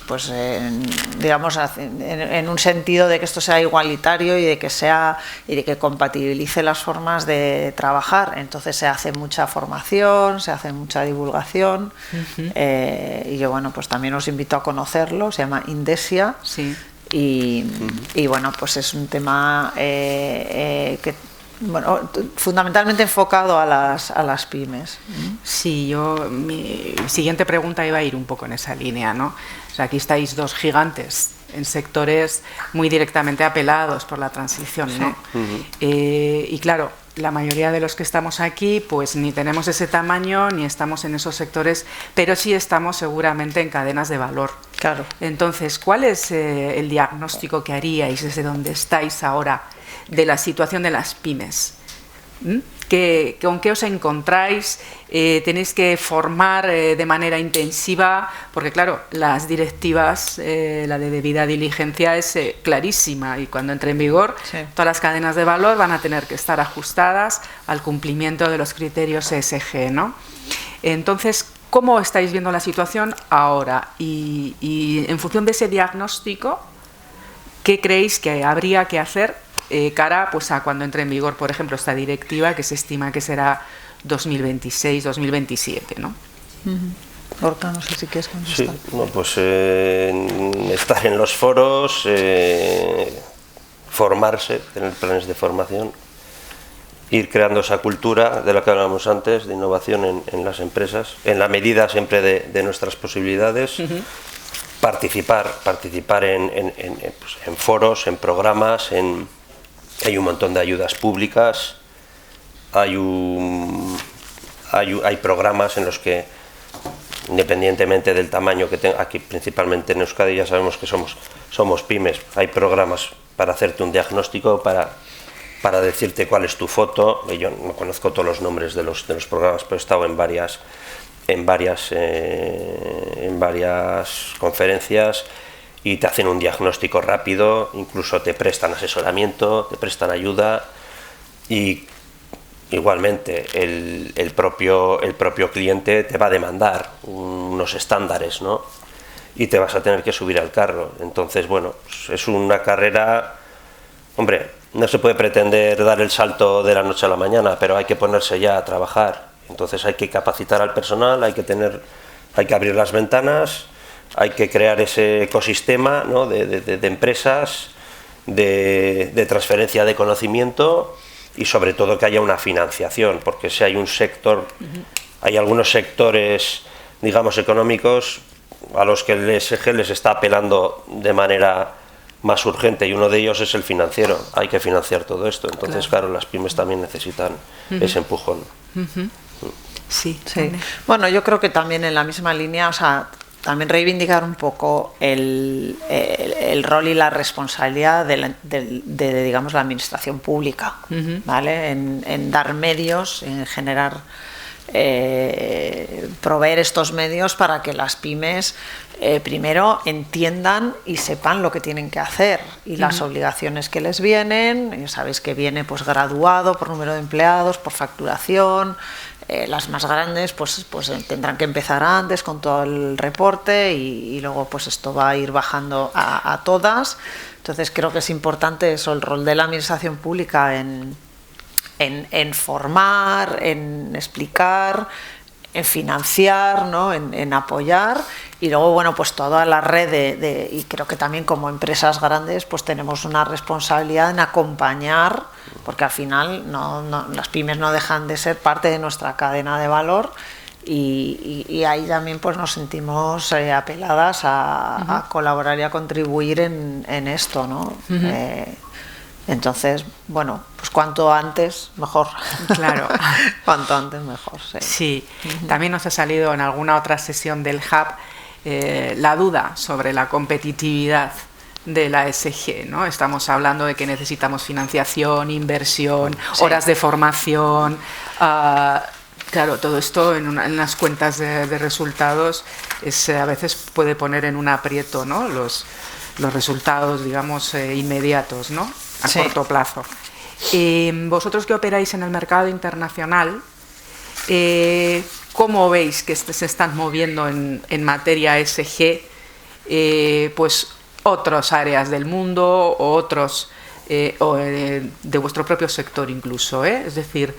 digamos, en un sentido de que esto sea igualitario y de que compatibilice las formas de trabajar, entonces se hace mucha formación, se hace mucha divulgación, y yo, bueno, pues también os invito a conocerlo, se llama Indesia. Sí. Y bueno, pues es un tema que, bueno, fundamentalmente enfocado a las pymes. Sí, mi siguiente pregunta iba a ir un poco en esa línea, ¿no? O sea, aquí estáis dos gigantes en sectores muy directamente apelados por la transición, ¿no? Y claro, la mayoría de los que estamos aquí, pues ni tenemos ese tamaño, ni estamos en esos sectores, pero sí estamos seguramente en cadenas de valor. Claro. Entonces, ¿cuál es el diagnóstico que haríais desde donde estáis ahora de la situación de las pymes? ¿Con qué os encontráis? ¿Tenéis que formar de manera intensiva? Porque claro, las directivas, la de debida diligencia es clarísima, y cuando entre en vigor, todas las cadenas de valor van a tener que estar ajustadas al cumplimiento de los criterios ESG, ¿no? Entonces, ¿cómo estáis viendo la situación ahora? Y en función de ese diagnóstico, ¿qué creéis que habría que hacer cara, pues, a cuando entre en vigor, por ejemplo, esta directiva, que se estima que será 2026-2027, ¿no? Gorka, no sé si quieres contestar. Sí, no, pues estar en los foros, formarse, tener planes de formación, ir creando esa cultura de la que hablábamos antes, de innovación en las empresas, en la medida siempre de nuestras posibilidades. Participar en foros, en programas, hay un montón de ayudas públicas, hay programas en los que, independientemente del tamaño que tenga, aquí principalmente en Euskadi ya sabemos que somos pymes, hay programas para hacerte un diagnóstico, para decirte cuál es tu foto. Yo no conozco todos los nombres de los programas, pero he estado en varias conferencias, y te hacen un diagnóstico rápido, incluso te prestan asesoramiento, te prestan ayuda, y igualmente el propio cliente te va a demandar unos estándares, ¿no? Y te vas a tener que subir al carro. Entonces, bueno, pues es una carrera, hombre, no se puede pretender dar el salto de la noche a la mañana, pero hay que ponerse ya a trabajar. Entonces hay que capacitar al personal, hay que abrir las ventanas, hay que crear ese ecosistema, ¿no?, de empresas, de transferencia de conocimiento, y sobre todo que haya una financiación, porque si hay un sector, hay algunos sectores, digamos, económicos a los que el ESG les está apelando de manera más urgente, y uno de ellos es el financiero. Hay que financiar todo esto. Entonces, claro, las pymes también necesitan ese empujón. Sí. Bueno, yo creo que también en la misma línea, o sea, también reivindicar un poco el rol y la responsabilidad de digamos, la administración pública, ¿vale? En dar medios, en generar, proveer estos medios para que las pymes primero entiendan y sepan lo que tienen que hacer y las obligaciones que les vienen. Ya sabéis que viene, pues, graduado por número de empleados, por facturación. Las más grandes pues tendrán que empezar antes con todo el reporte, y luego pues esto va a ir bajando a todas. Entonces creo que es importante eso, el rol de la administración pública en formar, en explicar, en financiar, ¿no?, en apoyar, y luego, bueno, pues toda la red y creo que también como empresas grandes pues tenemos una responsabilidad en acompañar, porque al final las pymes no dejan de ser parte de nuestra cadena de valor, y ahí también pues nos sentimos apeladas a colaborar y a contribuir en esto, ¿no? Entonces, bueno, pues cuanto antes mejor. Claro. Cuanto antes mejor, sí. Sí. También nos ha salido en alguna otra sesión del Hub la duda sobre la competitividad de la ESG, ¿no? Estamos hablando de que necesitamos financiación, inversión, horas de formación. Claro, todo esto en las cuentas de resultados a veces puede poner en un aprieto, ¿no?, los resultados, digamos, inmediatos, ¿no? A Sí. corto plazo. Vosotros que operáis en el mercado internacional, ¿cómo veis que se están moviendo en materia ESG pues otras áreas del mundo o otros de vuestro propio sector incluso? Es decir,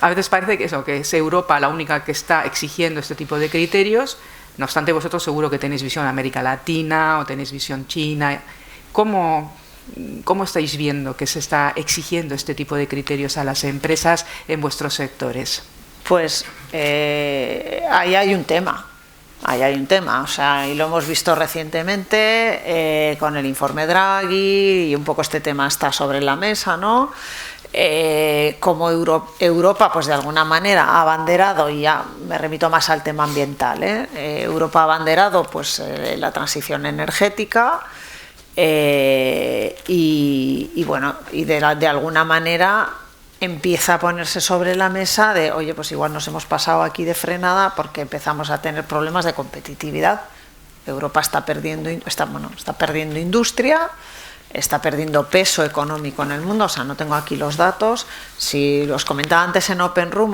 a veces parece que es Europa la única que está exigiendo este tipo de criterios. No obstante, vosotros seguro que tenéis visión América Latina o tenéis visión China. ¿Cómo estáis viendo que se está exigiendo este tipo de criterios a las empresas en vuestros sectores? Pues ahí hay un tema. Ahí hay un tema, o sea, y lo hemos visto recientemente con el informe Draghi, y un poco este tema está sobre la mesa, ¿no? Como Europa, pues de alguna manera ha abanderado, y ya me remito más al tema ambiental, Europa ha abanderado pues la transición energética, y bueno, y de alguna manera empieza a ponerse sobre la mesa de, oye, pues igual nos hemos pasado aquí de frenada porque empezamos a tener problemas de competitividad. Europa está perdiendo industria, está perdiendo peso económico en el mundo. O sea, no tengo aquí los datos. Si los comentaba antes en Open Room,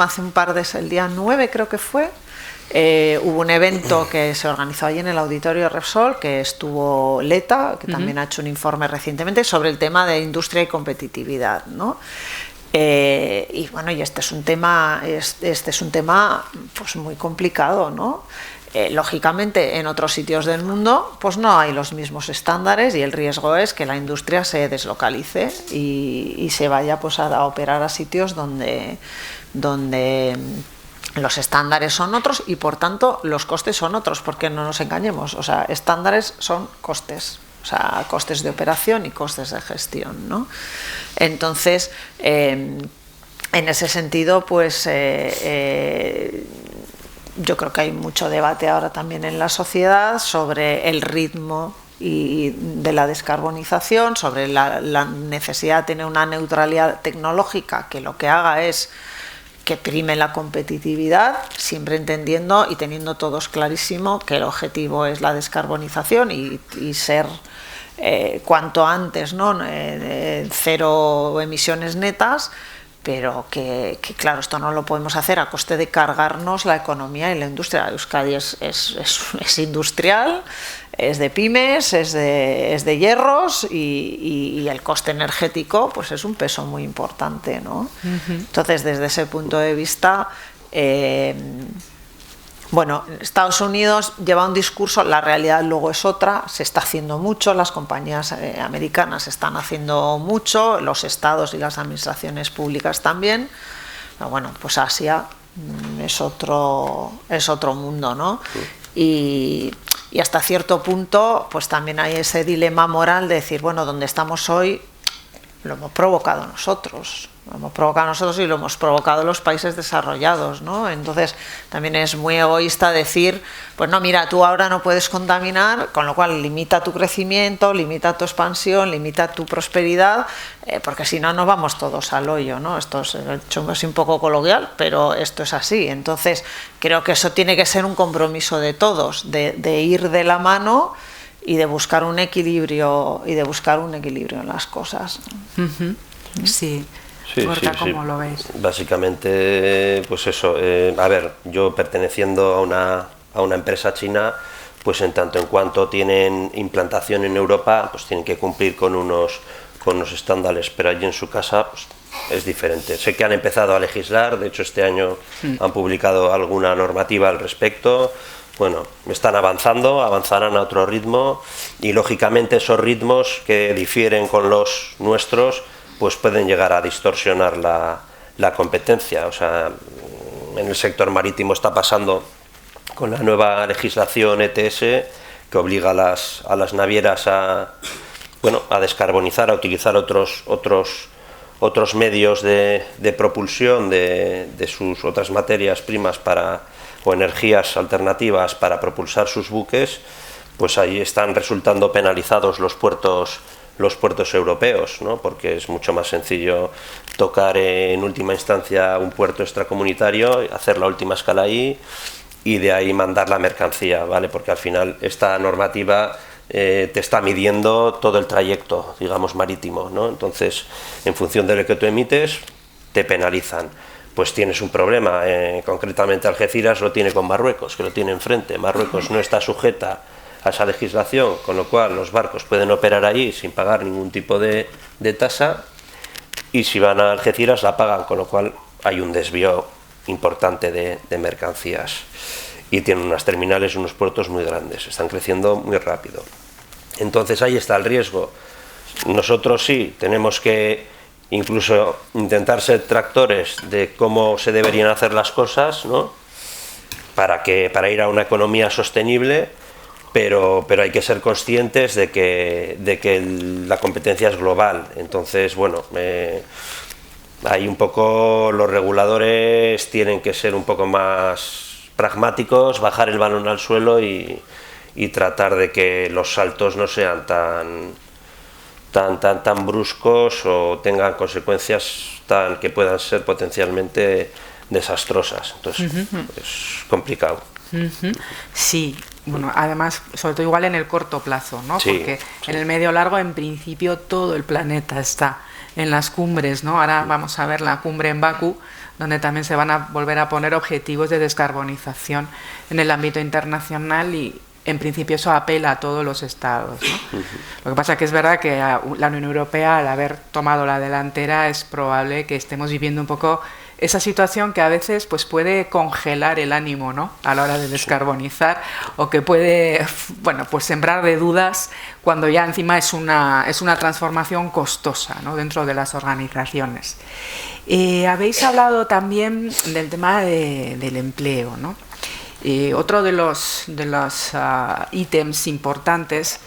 el día 9 creo que fue, hubo un evento que se organizó allí en el auditorio Repsol, que estuvo Leta, que también ha hecho un informe recientemente sobre el tema de industria y competitividad, ¿no? Y bueno, y este es un tema pues muy complicado, ¿no? Lógicamente en otros sitios del mundo pues no hay los mismos estándares, y el riesgo es que la industria se deslocalice y se vaya pues a operar a sitios donde los estándares son otros y por tanto los costes son otros, porque no nos engañemos, o sea, estándares son costes. O sea, costes de operación y costes de gestión, ¿no? Entonces, en ese sentido, pues yo creo que hay mucho debate ahora también en la sociedad sobre el ritmo de la descarbonización, sobre la necesidad de tener una neutralidad tecnológica que lo que haga es que prime la competitividad, siempre entendiendo y teniendo todos clarísimo que el objetivo es la descarbonización y ser cuanto antes, ¿no? Cero emisiones netas, pero que claro, esto no lo podemos hacer a coste de cargarnos la economía y la industria. Euskadi es industrial, es de pymes, es de hierros, y el coste energético pues es un peso muy importante, ¿no? Entonces, desde ese punto de vista, bueno, Estados Unidos lleva un discurso, la realidad luego es otra, se está haciendo mucho, las compañías americanas están haciendo mucho, los estados y las administraciones públicas también, pero bueno, pues Asia es otro mundo, ¿no? Y hasta cierto punto pues también hay ese dilema moral de decir, bueno, donde estamos hoy lo hemos provocado nosotros. Lo hemos provocado nosotros y lo hemos provocado los países desarrollados, ¿no? Entonces también es muy egoísta decir, pues no, mira, tú ahora no puedes contaminar, con lo cual limita tu crecimiento, limita tu expansión, limita tu prosperidad, porque si no nos vamos todos al hoyo, ¿no? Esto es un poco coloquial, pero esto es así. Entonces creo que eso tiene que ser un compromiso de todos, de ir de la mano y de buscar un equilibrio en las cosas. Sí. Sí, Gorka, sí, ¿cómo sí. lo ves? Básicamente, pues eso, a ver, yo perteneciendo a una empresa china, pues en tanto en cuanto tienen implantación en Europa, pues tienen que cumplir con unos estándares, pero allí en su casa pues, es diferente. Sé que han empezado a legislar, de hecho este año han publicado alguna normativa al respecto. Bueno, están avanzarán a otro ritmo, y lógicamente esos ritmos que difieren con los nuestros pues pueden llegar a distorsionar la competencia. O sea, en el sector marítimo está pasando con la nueva legislación ETS, que obliga a las navieras a descarbonizar, a utilizar otros medios de propulsión de sus otras materias primas o energías alternativas para propulsar sus buques. Pues ahí están resultando penalizados los puertos europeos, ¿no? Porque es mucho más sencillo tocar en última instancia un puerto extracomunitario, hacer la última escala ahí y de ahí mandar la mercancía, ¿vale? Porque al final esta normativa te está midiendo todo el trayecto, digamos, marítimo, ¿no? Entonces, en función de lo que tú emites, te penalizan. Pues tienes un problema, concretamente Algeciras lo tiene con Marruecos, que lo tiene enfrente. Marruecos no está sujeta a esa legislación, con lo cual los barcos pueden operar allí sin pagar ningún tipo de tasa, y si van a Algeciras la pagan, con lo cual hay un desvío importante de mercancías. Y tienen unas terminales, unos puertos muy grandes, están creciendo muy rápido. Entonces ahí está el riesgo. Nosotros sí tenemos que incluso intentar ser tractores de cómo se deberían hacer las cosas, ¿no? Para ir a una economía sostenible, pero hay que ser conscientes de que la competencia es global. Entonces, bueno, hay un poco, los reguladores tienen que ser un poco más pragmáticos, bajar el balón al suelo y tratar de que los saltos no sean tan bruscos o tengan consecuencias que puedan ser potencialmente desastrosas. Entonces, es complicado. Sí, bueno, además, sobre todo igual en el corto plazo, ¿no? Sí, porque sí. en el medio largo, en principio, todo el planeta está en las cumbres, ¿no? Ahora vamos a ver la cumbre en Bakú, donde también se van a volver a poner objetivos de descarbonización en el ámbito internacional y, en principio, eso apela a todos los estados, ¿no? Lo que pasa es que es verdad que la Unión Europea, al haber tomado la delantera, es probable que estemos viviendo un poco esa situación que a veces pues puede congelar el ánimo, ¿no? A la hora de descarbonizar, o que puede, bueno, pues sembrar de dudas cuando ya encima es una transformación costosa, ¿no? Dentro de las organizaciones. Habéis hablado también del tema del empleo, ¿no? Otro de los ítems importantes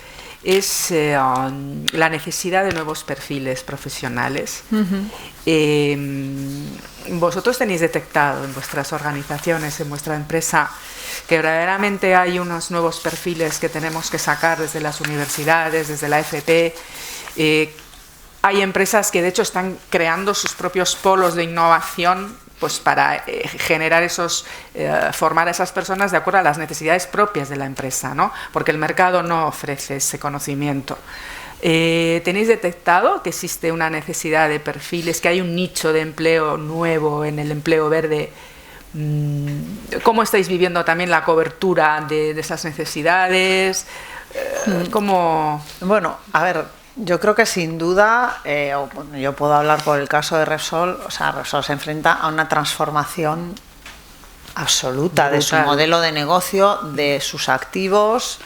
es la necesidad de nuevos perfiles profesionales. Vosotros tenéis detectado en vuestras organizaciones, en vuestra empresa, que verdaderamente hay unos nuevos perfiles que tenemos que sacar desde las universidades, desde la FP. Hay empresas que de hecho están creando sus propios polos de innovación, pues para generar formar a esas personas de acuerdo a las necesidades propias de la empresa, ¿no? Porque el mercado no ofrece ese conocimiento. ¿Tenéis detectado que existe una necesidad de perfiles, que hay un nicho de empleo nuevo en el empleo verde? ¿Cómo estáis viviendo también la cobertura de esas necesidades? ¿Cómo? Bueno, a ver, yo creo que sin duda, yo puedo hablar por el caso de Repsol, o sea, Repsol se enfrenta a una transformación absoluta de su modelo de negocio, de sus activos,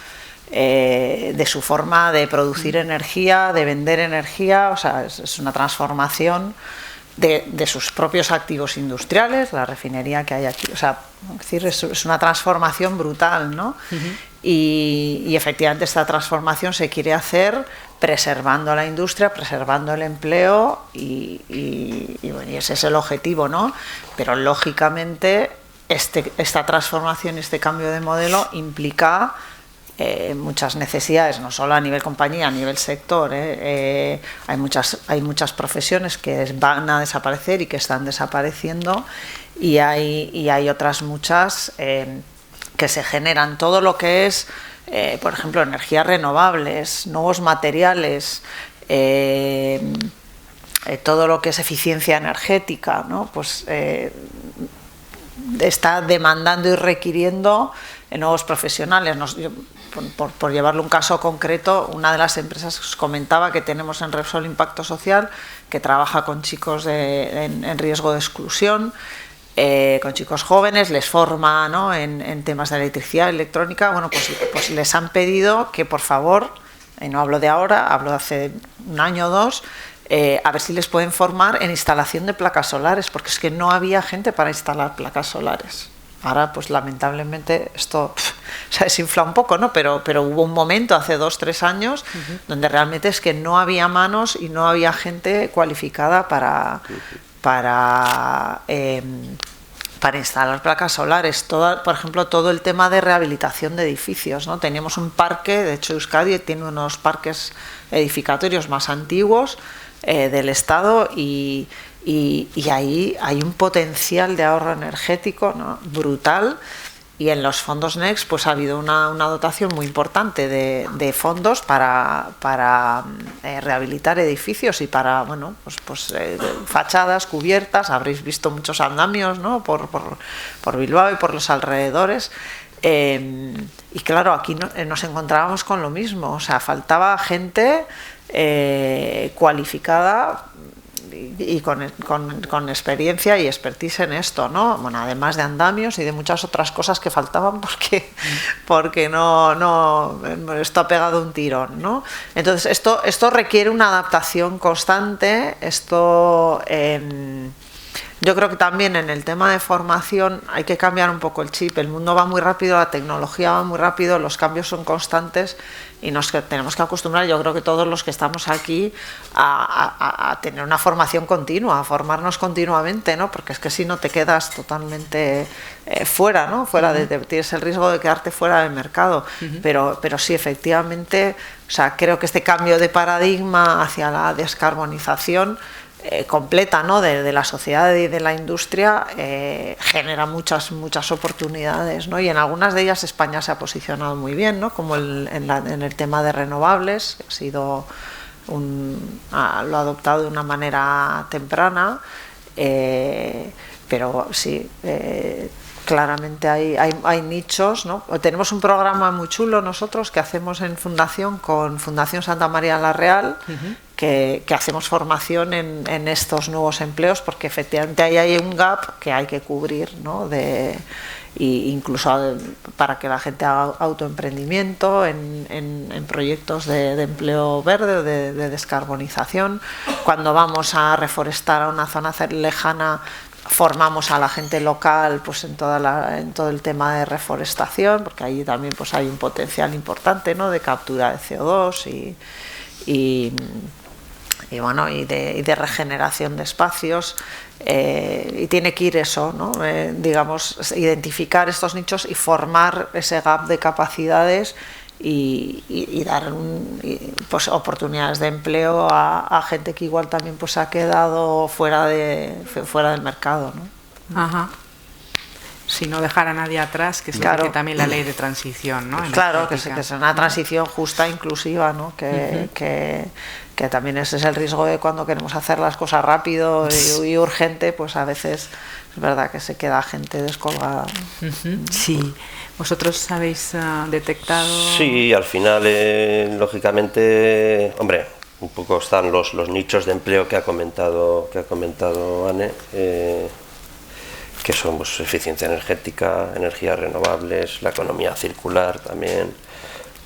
de su forma de producir energía, de vender energía. O sea, es una transformación de sus propios activos industriales, la refinería que hay aquí. O sea, es decir, es una transformación brutal, ¿no? Y efectivamente esta transformación se quiere hacer preservando la industria, preservando el empleo y bueno, y ese es el objetivo, ¿no? Pero lógicamente esta transformación, este cambio de modelo implica muchas necesidades, no solo a nivel compañía, a nivel sector. Hay muchas profesiones que van a desaparecer y que están desapareciendo, y hay otras muchas que se generan. Todo lo que es, por ejemplo, energías renovables, nuevos materiales, todo lo que es eficiencia energética, ¿no? Pues está demandando y requiriendo nuevos profesionales. Por llevarle un caso concreto, una de las empresas que os comentaba que tenemos en Repsol Impacto Social, que trabaja con chicos en riesgo de exclusión, con chicos jóvenes, les forma, ¿no?, en temas de electricidad, electrónica. Bueno, pues les han pedido que por favor, no hablo de ahora, hablo de hace un año o dos, a ver si les pueden formar en instalación de placas solares, porque es que no había gente para instalar placas solares. Ahora, pues lamentablemente esto se desinfla un poco, ¿no? Pero hubo un momento hace 2-3 años donde realmente es que no había manos y no había gente cualificada para instalar placas solares. Por ejemplo, todo el tema de rehabilitación de edificios, ¿no? Teníamos un parque, de hecho Euskadi tiene unos parques edificatorios más antiguos del Estado, y ahí hay un potencial de ahorro energético, ¿no?, brutal, Y en los fondos Next pues ha habido una dotación muy importante de fondos para rehabilitar edificios y para fachadas, cubiertas. Habréis visto muchos andamios, ¿no? por Bilbao y por los alrededores. Y claro, aquí nos encontrábamos con lo mismo, o sea, faltaba gente cualificada y con experiencia y expertise en esto, ¿no? Bueno, además de andamios y de muchas otras cosas que faltaban porque no esto ha pegado un tirón, ¿no? Entonces esto requiere una adaptación constante. Yo creo que también en el tema de formación hay que cambiar un poco el chip. El mundo va muy rápido, la tecnología va muy rápido, los cambios son constantes y nos tenemos que acostumbrar, yo creo que todos los que estamos aquí, a tener una formación continua, a formarnos continuamente, ¿no? Porque es que si no te quedas totalmente fuera, ¿no? Tienes el riesgo de quedarte fuera del mercado. Pero sí, efectivamente, o sea, creo que este cambio de paradigma hacia la descarbonización completa, ¿no? de la sociedad y de la industria genera muchas oportunidades, ¿no? Y en algunas de ellas España se ha posicionado muy bien, ¿no? Como en el tema de renovables, ha sido lo ha adoptado de una manera temprana, pero sí, claramente hay nichos, ¿no? Tenemos un programa muy chulo nosotros que hacemos en Fundación con Fundación Santa María la Real, que hacemos formación en estos nuevos empleos, porque efectivamente ahí hay un gap que hay que cubrir, ¿no? Incluso para que la gente haga autoemprendimiento en proyectos de empleo verde o de descarbonización. Cuando vamos a reforestar a una zona lejana, formamos a la gente local pues en todo el tema de reforestación, porque ahí también pues hay un potencial importante, ¿no? De captura de CO2 y de regeneración de espacios, y tiene que ir eso, ¿no? Digamos, identificar estos nichos y formar ese gap de capacidades y dar pues oportunidades de empleo a gente que igual también pues ha quedado fuera del mercado, ¿no? Ajá. Si no dejar a nadie atrás, que es lo que también la ley de transición, ¿no? Claro, que es una transición justa e inclusiva, ¿no? Que también ese es el riesgo de cuando queremos hacer las cosas rápido y urgente, pues a veces es verdad que se queda gente descolgada. Sí. ¿Vosotros habéis detectado...? Sí, al final, lógicamente, hombre, un poco están los nichos de empleo que ha comentado Anne, que son pues, eficiencia energética, energías renovables, la economía circular también,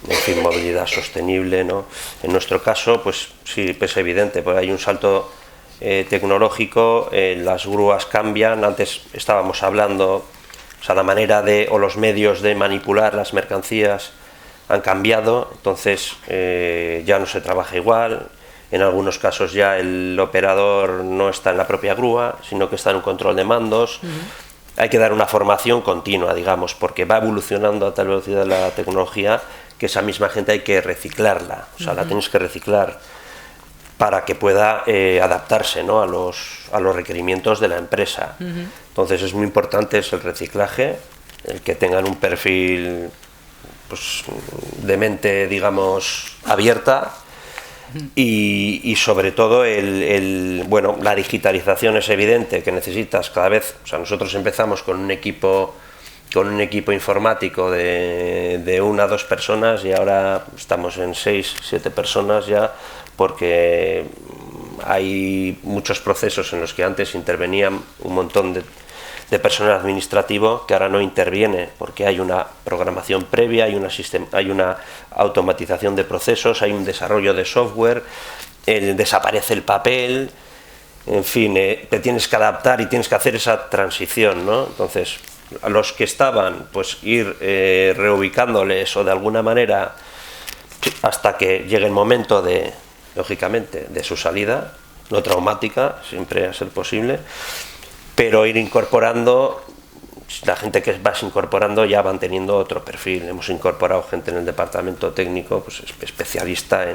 en fin, movilidad sostenible, ¿no? En nuestro caso, pues sí, es evidente, pues hay un salto tecnológico, las grúas cambian. Antes estábamos hablando, o sea, la manera o los medios de manipular las mercancías han cambiado, entonces ya no se trabaja igual. En algunos casos ya el operador no está en la propia grúa, sino que está en un control de mandos. Hay que dar una formación continua, digamos, porque va evolucionando a tal velocidad la tecnología que esa misma gente hay que reciclarla, o sea, la tienes que reciclar para que pueda adaptarse, ¿no? a los requerimientos de la empresa. Entonces es muy importante el reciclaje, el que tengan un perfil pues, de mente, digamos, abierta. Y sobre todo la digitalización es evidente que necesitas cada vez, o sea, nosotros empezamos con un equipo informático de 1 a 2 personas y ahora estamos en 6, 7 personas ya, porque hay muchos procesos en los que antes intervenían un montón de personal administrativo que ahora no interviene porque hay una programación previa, hay una automatización de procesos, hay un desarrollo de software, desaparece el papel, en fin, te tienes que adaptar y tienes que hacer esa transición, ¿no? Entonces, a los que estaban, pues ir reubicándoles o de alguna manera hasta que llegue el momento lógicamente, de su salida, no traumática, siempre a ser posible, pero ir incorporando, la gente que vas incorporando ya van teniendo otro perfil. Hemos incorporado gente en el departamento técnico, pues especialista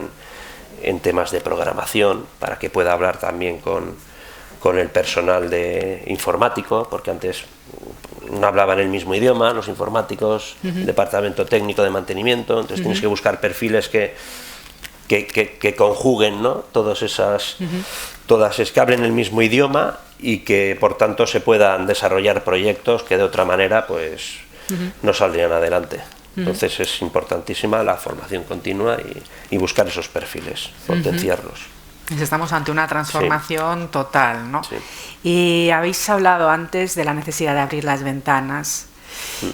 en temas de programación, para que pueda hablar también con el personal informático, porque antes no hablaban el mismo idioma, los informáticos, departamento técnico de mantenimiento, entonces tienes que buscar perfiles que conjuguen, ¿no? Que hablen el mismo idioma y que por tanto se puedan desarrollar proyectos que de otra manera pues no saldrían adelante. Entonces es importantísima la formación continua y buscar esos perfiles, potenciarlos. Estamos ante una transformación total, ¿no? Sí. Y habéis hablado antes de la necesidad de abrir las ventanas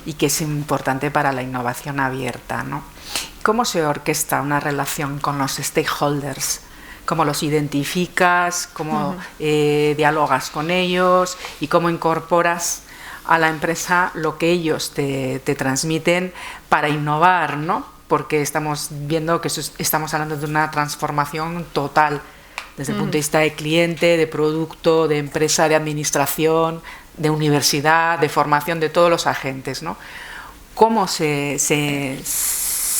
y que es importante para la innovación abierta, ¿no? ¿Cómo se orquesta una relación con los stakeholders? ¿Cómo los identificas? ¿Cómo dialogas con ellos? ¿Y cómo incorporas a la empresa lo que ellos te transmiten para innovar, ¿no? Porque estamos viendo que estamos hablando de una transformación total desde el punto de vista de cliente, de producto, de empresa, de administración, de universidad, de formación, de todos los agentes, ¿no? ¿Cómo se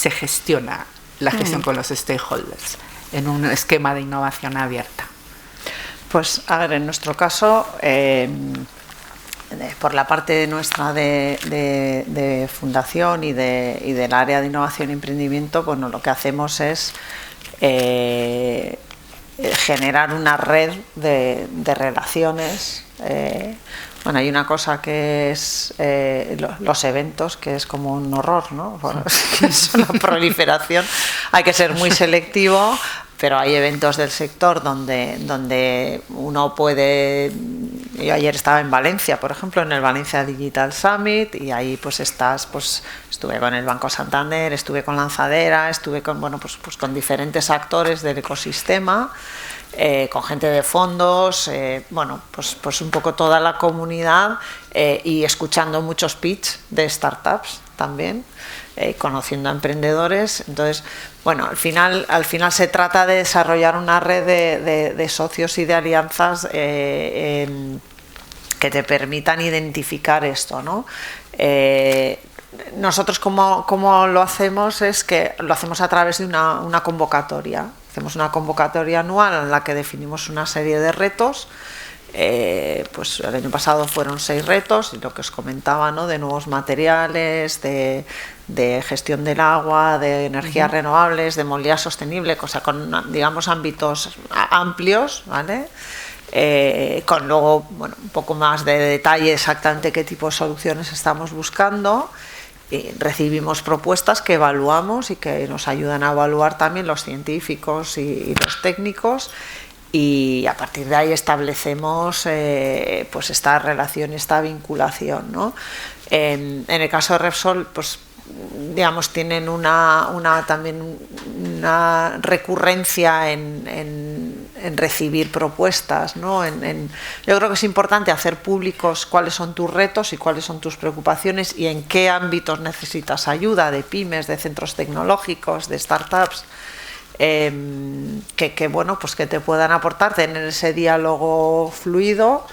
gestiona la gestión con los stakeholders en un esquema de innovación abierta? Pues, a ver, en nuestro caso, por la parte nuestra de fundación y del área de innovación y emprendimiento, bueno, lo que hacemos es generar una red de relaciones. Bueno, hay una cosa que es los eventos, que es como un horror, ¿no? Bueno, es una proliferación, hay que ser muy selectivo, pero hay eventos del sector donde uno puede... Yo ayer estaba en Valencia, por ejemplo, en el Valencia Digital Summit, y ahí pues estuve con el Banco Santander, estuve con Lanzadera, estuve con, bueno, pues con diferentes actores del ecosistema, con gente de fondos, bueno, pues un poco toda la comunidad, y escuchando muchos pitch de startups también, conociendo a emprendedores. Entonces, bueno, al final se trata de desarrollar una red de socios y de alianzas que te permitan identificar esto, ¿no? Nosotros como lo hacemos es que lo hacemos a través de una convocatoria. Hacemos una convocatoria anual en la que definimos una serie de retos. Pues el año pasado fueron 6 retos, y lo que os comentaba, ¿no? De nuevos materiales, de gestión del agua, de energías renovables, de movilidad sostenible, o sea, con, digamos, ámbitos amplios, ¿vale? Con luego, bueno, un poco más de detalle exactamente qué tipo de soluciones estamos buscando. Y recibimos propuestas que evaluamos y que nos ayudan a evaluar también los científicos y los técnicos. Y a partir de ahí establecemos pues esta relación, esta vinculación, ¿no? En el caso de Repsol, pues digamos, tienen también una recurrencia en recibir propuestas, ¿no? Yo creo que es importante hacer públicos cuáles son tus retos y cuáles son tus preocupaciones y en qué ámbitos necesitas ayuda, de pymes, de centros tecnológicos, de startups. Que bueno, pues que te puedan aportar, tener ese diálogo fluido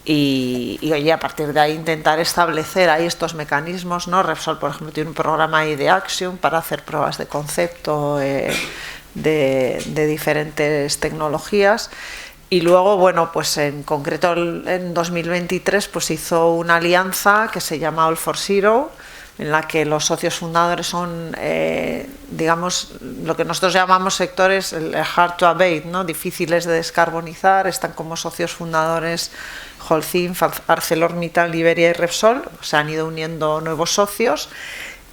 y oye, a partir de ahí intentar establecer ahí estos mecanismos, ¿no? Repsol, por ejemplo, tiene un programa ahí de Action para hacer pruebas de concepto de diferentes tecnologías. Y luego, bueno, pues en concreto en 2023 pues hizo una alianza que se llama All for Zero, en la que los socios fundadores son, digamos, lo que nosotros llamamos sectores hard to abate, ¿no? Difíciles de descarbonizar. Están como socios fundadores Holcim, ArcelorMittal, Iberia y Repsol. Se han ido uniendo nuevos socios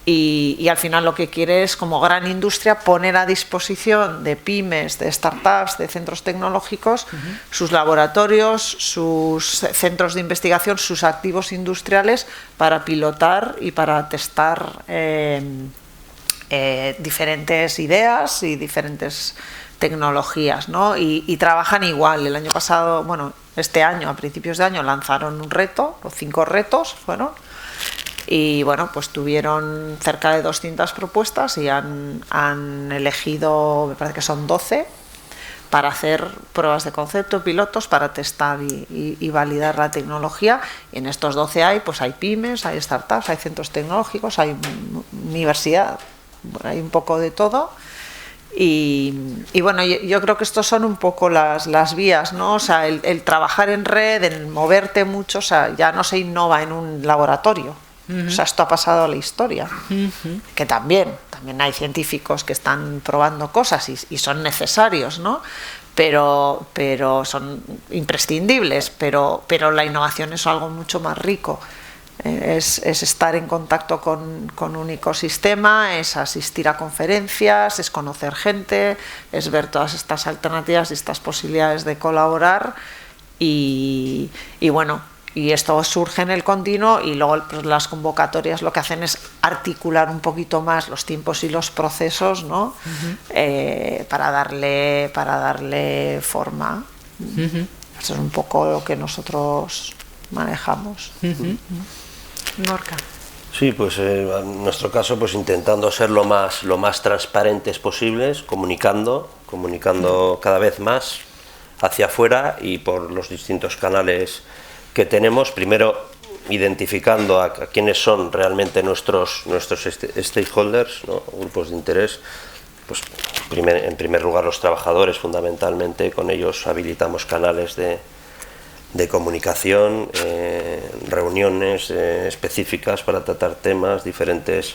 y al final lo que quiere es, como gran industria, poner a disposición de pymes, de startups, de centros tecnológicos, sus laboratorios, sus centros de investigación, sus activos industriales para pilotar y para testar diferentes ideas y diferentes tecnologías, ¿no? Y trabajan igual. El año pasado, bueno, este año, a principios de año, lanzaron un reto, o 5 retos fueron. Y bueno, pues tuvieron cerca de 200 propuestas y han elegido, me parece que son 12, para hacer pruebas de concepto, pilotos, para testar y validar la tecnología. Y en estos 12 hay pymes, hay startups, hay centros tecnológicos, hay universidad, hay un poco de todo. Y bueno, yo creo que estos son un poco las vías, ¿no? O sea, el trabajar en red, el moverte mucho, o sea, ya no se innova en un laboratorio. O sea, esto ha pasado a la historia. Que también hay científicos que están probando cosas y son necesarios, ¿no? Pero son imprescindibles, pero la innovación es algo mucho más rico. Es estar en contacto con un ecosistema, es asistir a conferencias, es conocer gente, es ver todas estas alternativas y estas posibilidades de colaborar y bueno, y esto surge en el continuo y luego pues, las convocatorias lo que hacen es articular un poquito más los tiempos y los procesos, ¿no? Para darle forma. Eso es un poco lo que nosotros manejamos. Gorka. Sí, pues en nuestro caso pues intentando ser lo más transparentes posibles, comunicando cada vez más hacia afuera y por los distintos canales que tenemos, primero identificando a quiénes son realmente nuestros stakeholders, ¿no? Grupos de interés, pues en primer lugar los trabajadores fundamentalmente, con ellos habilitamos canales de comunicación, reuniones específicas para tratar temas, diferentes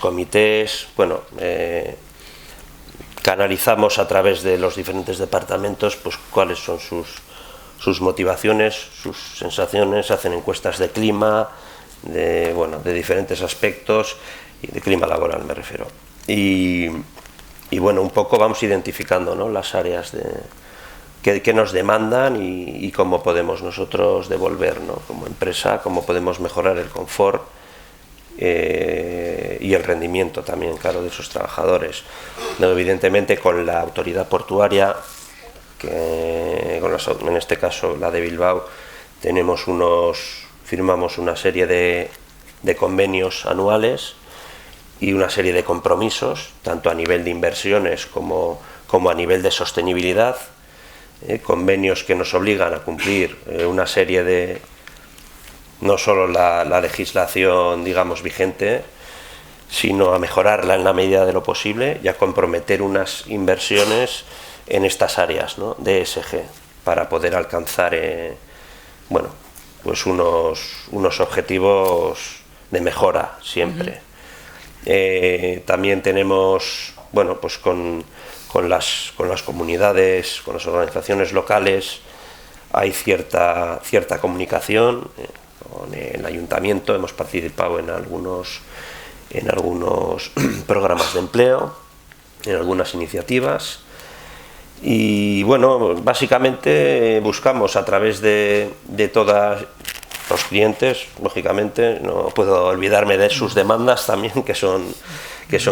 comités, bueno, canalizamos a través de los diferentes departamentos pues cuáles son sus motivaciones, sus sensaciones, hacen encuestas de clima, de diferentes aspectos, y de clima laboral me refiero. Y bueno, un poco vamos identificando, ¿no?, las áreas que nos demandan y cómo podemos nosotros devolver, ¿no?, como empresa, cómo podemos mejorar el confort y el rendimiento también, claro, de esos trabajadores. No, evidentemente con la autoridad portuaria, en este caso la de Bilbao, firmamos una serie de convenios anuales y una serie de compromisos, tanto a nivel de inversiones como a nivel de sostenibilidad, convenios que nos obligan a cumplir una serie de, no solo la legislación, digamos, vigente, sino a mejorarla en la medida de lo posible y a comprometer unas inversiones en estas áreas, ¿no?, de ESG, para poder alcanzar pues unos objetivos de mejora siempre. También tenemos, pues con las comunidades, con las organizaciones locales, hay cierta comunicación. Con el ayuntamiento hemos participado en algunos programas de empleo, en algunas iniciativas. Y bueno, básicamente buscamos a través de todos los clientes, lógicamente, no puedo olvidarme de sus demandas también, que son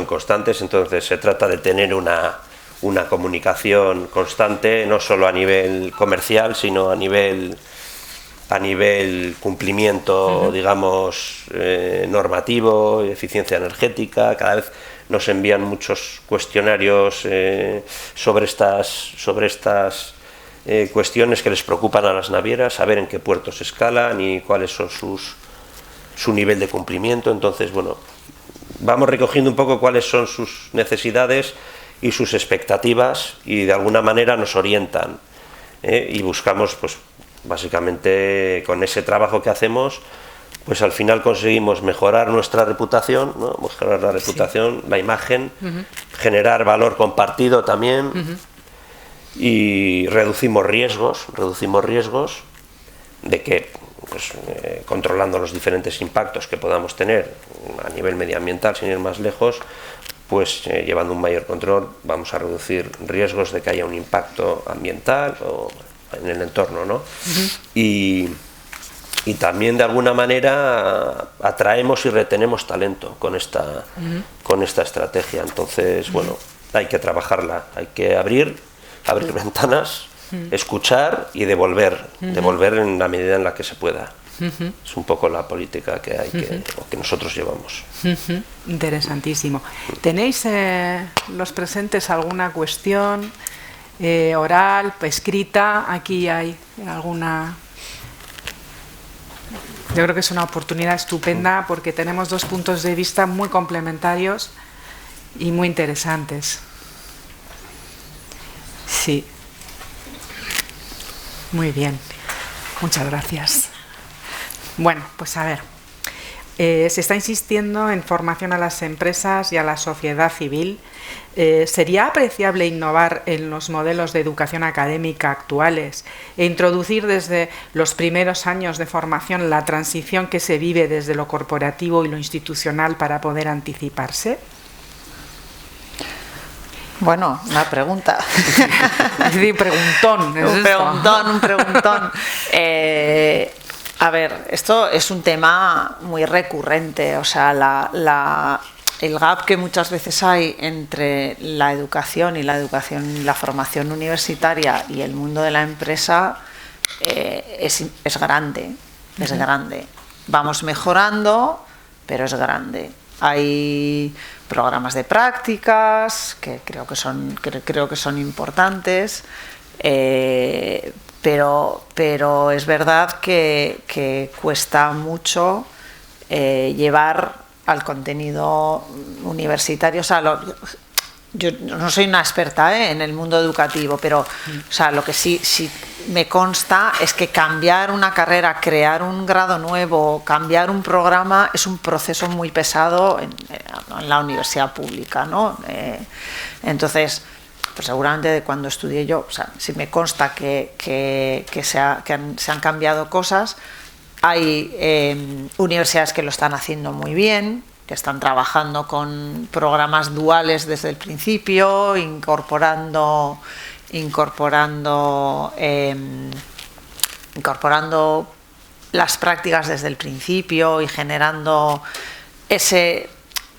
constantes. Entonces se trata de tener una comunicación constante, no solo a nivel comercial, sino a nivel cumplimiento, digamos, normativo, eficiencia energética. Cada vez nos envían muchos cuestionarios sobre estas cuestiones que les preocupan a las navieras, saber en qué puertos escalan y cuáles son su nivel de cumplimiento. Entonces, bueno, vamos recogiendo un poco cuáles son sus necesidades y sus expectativas y de alguna manera nos orientan, y buscamos, pues básicamente con ese trabajo que hacemos, pues al final conseguimos mejorar nuestra reputación, ¿no?, mejorar la reputación, la imagen, generar valor compartido también, y reducimos riesgos de que, pues, controlando los diferentes impactos que podamos tener a nivel medioambiental, sin ir más lejos, pues llevando un mayor control vamos a reducir riesgos de que haya un impacto ambiental o en el entorno, ¿no? Y también de alguna manera atraemos y retenemos talento con esta estrategia. Entonces, bueno, hay que trabajarla, hay que abrir ventanas, escuchar y devolver en la medida en la que se pueda. Es un poco la política que hay que nosotros llevamos. Interesantísimo. ¿Tenéis los presentes alguna cuestión oral, escrita? Aquí hay alguna. Yo creo que es una oportunidad estupenda porque tenemos dos puntos de vista muy complementarios y muy interesantes. Sí. Muy bien. Muchas gracias. Bueno, pues a ver. Se está insistiendo en formación a las empresas y a la sociedad civil. ¿Sería apreciable innovar en los modelos de educación académica actuales e introducir desde los primeros años de formación la transición que se vive desde lo corporativo y lo institucional para poder anticiparse? Bueno, una pregunta. Sí, preguntón. Un preguntón. A ver, esto es un tema muy recurrente, o sea, el gap que muchas veces hay entre la educación, la formación universitaria y el mundo de la empresa es grande, es grande. Vamos mejorando, pero es grande. Hay programas de prácticas que creo que son importantes, pero es verdad que cuesta mucho llevar al contenido universitario. O sea, yo no soy una experta en el mundo educativo, pero o sea, lo que sí me consta es que cambiar una carrera, crear un grado nuevo, cambiar un programa es un proceso muy pesado en la universidad pública, ¿no? Entonces, pues seguramente cuando estudié yo, o sea, sí me consta que se han cambiado cosas. Hay universidades que lo están haciendo muy bien, que están trabajando con programas duales desde el principio, incorporando las prácticas desde el principio y generando ese...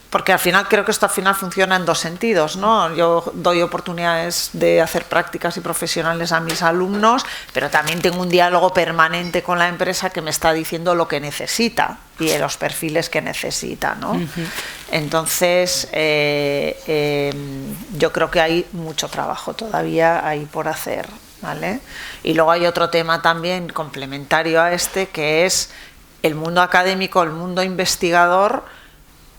Porque al final creo que esto funciona en dos sentidos, ¿no? Yo doy oportunidades de hacer prácticas y profesionales a mis alumnos, pero también tengo un diálogo permanente con la empresa que me está diciendo lo que necesita y los perfiles que necesita, ¿no? Uh-huh. Entonces, yo creo que hay mucho trabajo todavía ahí por hacer, ¿vale? Y luego hay otro tema también complementario a este, que es el mundo académico, el mundo investigador,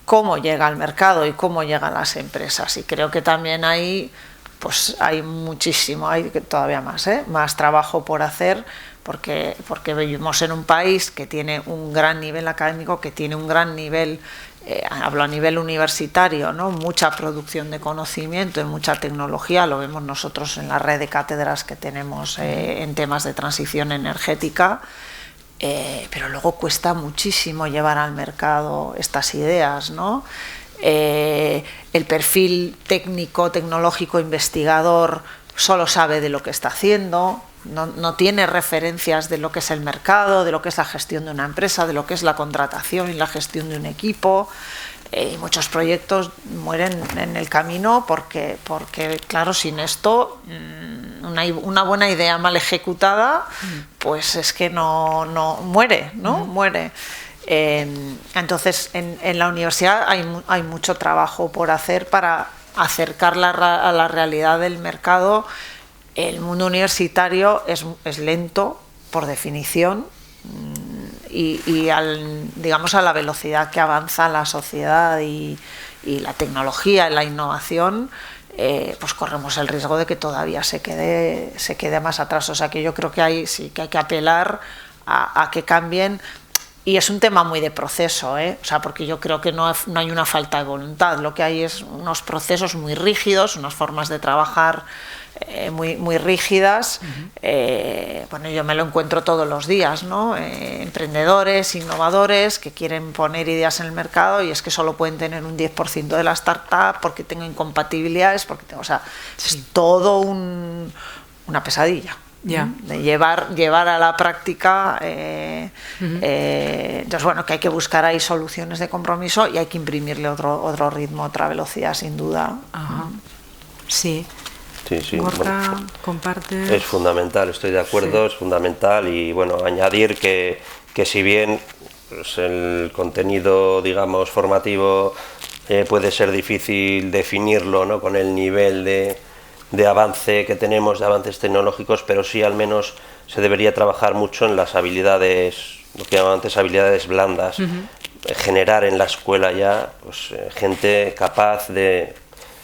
cómo llega al mercado y cómo llegan las empresas. Y creo que también ahí pues hay muchísimo, hay todavía más trabajo por hacer, porque vivimos en un país que tiene un gran nivel académico, que tiene un gran nivel, hablo a nivel universitario, ¿no? Mucha producción de conocimiento y mucha tecnología, lo vemos nosotros en la red de cátedras que tenemos en temas de transición energética. Pero luego cuesta muchísimo llevar al mercado estas ideas, ¿no? El perfil técnico, tecnológico, investigador solo sabe de lo que está haciendo, no tiene referencias de lo que es el mercado, de lo que es la gestión de una empresa, de lo que es la contratación y la gestión de un equipo. Y muchos proyectos mueren en el camino porque claro, sin esto una buena idea mal ejecutada pues es que no muere, ¿no? Muere. Entonces en la universidad hay mucho trabajo por hacer para acercarla a la realidad del mercado. El mundo universitario es lento por definición, y digamos a la velocidad que avanza la sociedad y la tecnología y la innovación, pues corremos el riesgo de que todavía se quede más atrás. O sea que yo creo que hay que apelar a que cambien, y es un tema muy de proceso, o sea, porque yo creo que no hay una falta de voluntad, lo que hay es unos procesos muy rígidos, unas formas de trabajar muy rígidas. Bueno, yo me lo encuentro todos los días, ¿no? Emprendedores, innovadores que quieren poner ideas en el mercado y es que solo pueden tener un 10% de la startup porque tengo incompatibilidades, o sea, sí. Es todo una pesadilla. Yeah. De llevar a la práctica, entonces bueno, que hay que buscar ahí soluciones de compromiso y hay que imprimirle otro ritmo, otra velocidad, sin duda. Sí. Sí, Gorka, comparte. Es fundamental, estoy de acuerdo, sí. Es fundamental. Y bueno, añadir que si bien pues, el contenido, digamos, formativo puede ser difícil definirlo, ¿no? Con el nivel de avance que tenemos, de avances tecnológicos, pero sí al menos se debería trabajar mucho en las habilidades, lo que llaman antes habilidades blandas, generar en la escuela ya pues, gente capaz de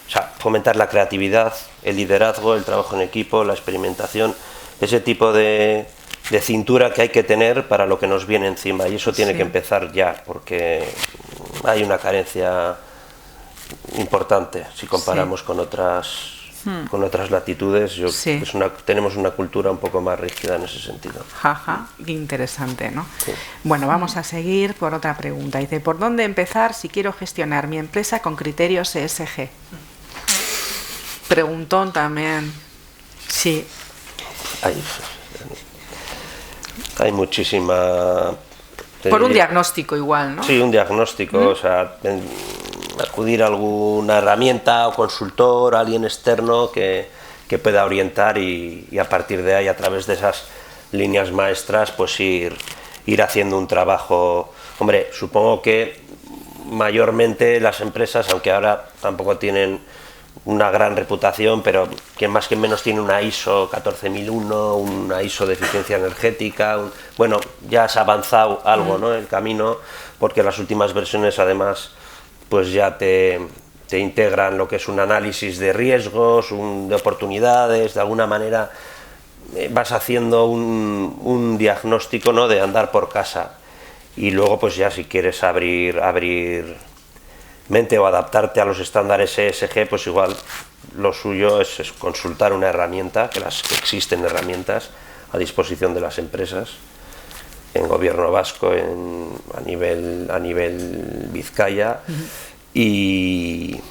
o sea, fomentar la creatividad, el liderazgo, el trabajo en equipo, la experimentación, ese tipo de cintura que hay que tener para lo que nos viene encima, y eso tiene que empezar ya, porque hay una carencia importante si comparamos con otras latitudes. Tenemos una cultura un poco más rígida en ese sentido. Jaja, qué interesante, ¿no? Sí. Bueno, vamos a seguir por otra pregunta. Dice, ¿por dónde empezar si quiero gestionar mi empresa con criterios ESG? Preguntón también. Sí. Hay muchísima... Por un diagnóstico igual, ¿no? Sí, un diagnóstico, o sea, acudir a alguna herramienta o consultor, alguien externo que pueda orientar y a partir de ahí, a través de esas líneas maestras, pues ir haciendo un trabajo. Hombre, supongo que mayormente las empresas, aunque ahora tampoco tienen una gran reputación, pero que más que menos tiene una ISO 14001, una ISO de eficiencia energética, bueno, ya se ha avanzado algo, ¿no?, el camino, porque las últimas versiones además pues ya te integran lo que es un análisis de riesgos, de oportunidades, de alguna manera vas haciendo un diagnóstico, ¿no?, de andar por casa, y luego pues ya si quieres abrir mente o adaptarte a los estándares ESG, pues igual lo suyo es consultar una herramienta, que existen herramientas a disposición de las empresas, en Gobierno vasco, a nivel Vizcaya, y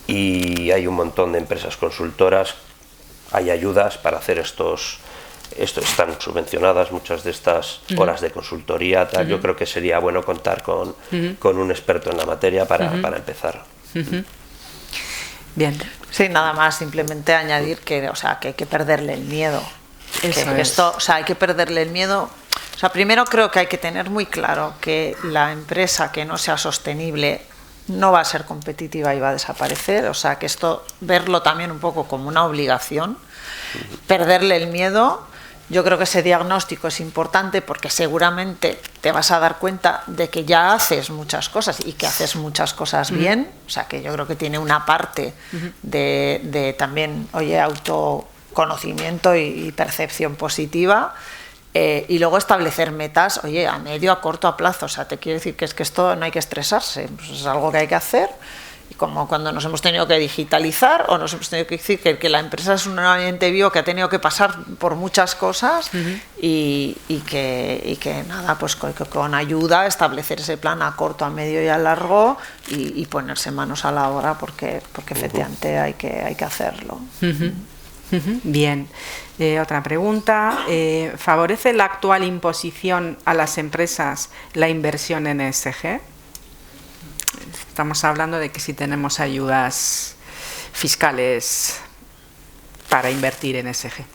hay un montón de empresas consultoras, hay ayudas para hacer esto están subvencionadas muchas de estas horas de consultoría, tal. Yo creo que sería bueno contar con un experto en la materia para empezar. Bien. Sí, nada más, simplemente añadir que hay que perderle el miedo. Hay que perderle el miedo. O sea, primero creo que hay que tener muy claro que la empresa que no sea sostenible no va a ser competitiva y va a desaparecer. O sea, que verlo también un poco como una obligación, perderle el miedo. Yo creo que ese diagnóstico es importante porque seguramente te vas a dar cuenta de que ya haces muchas cosas y que haces muchas cosas bien. O sea, que yo creo que tiene una parte de también, autoconocimiento y percepción positiva. Y luego establecer metas, a medio, a corto, a plazo. O sea, te quiero decir que esto no hay que estresarse, pues es algo que hay que hacer. Y como cuando nos hemos tenido que digitalizar o nos hemos tenido que decir que la empresa es un ambiente vivo que ha tenido que pasar por muchas cosas y que nada, pues con ayuda establecer ese plan a corto, a medio y a largo y ponerse manos a la obra porque efectivamente hay que hacerlo. Bien. Otra pregunta. ¿Favorece la actual imposición a las empresas la inversión en ESG? Estamos hablando de que si tenemos ayudas fiscales para invertir en ESG.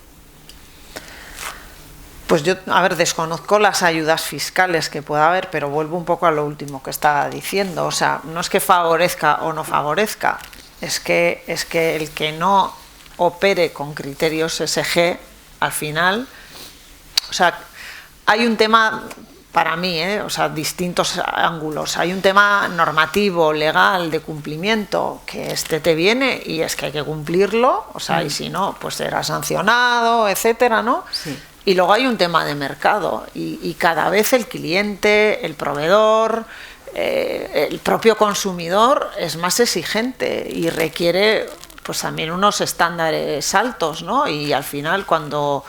Pues yo, desconozco las ayudas fiscales que pueda haber, pero vuelvo un poco a lo último que estaba diciendo. O sea, no es que favorezca o no favorezca, es que el que no opere con criterios ESG, al final, o sea, hay un tema... Para mí, distintos ángulos. Hay un tema normativo, legal, de cumplimiento, que te viene y es que hay que cumplirlo, y si no, pues será sancionado, etcétera, ¿no? Sí. Y luego hay un tema de mercado y cada vez el cliente, el proveedor, el propio consumidor es más exigente y requiere pues también unos estándares altos, ¿no? Y al final cuando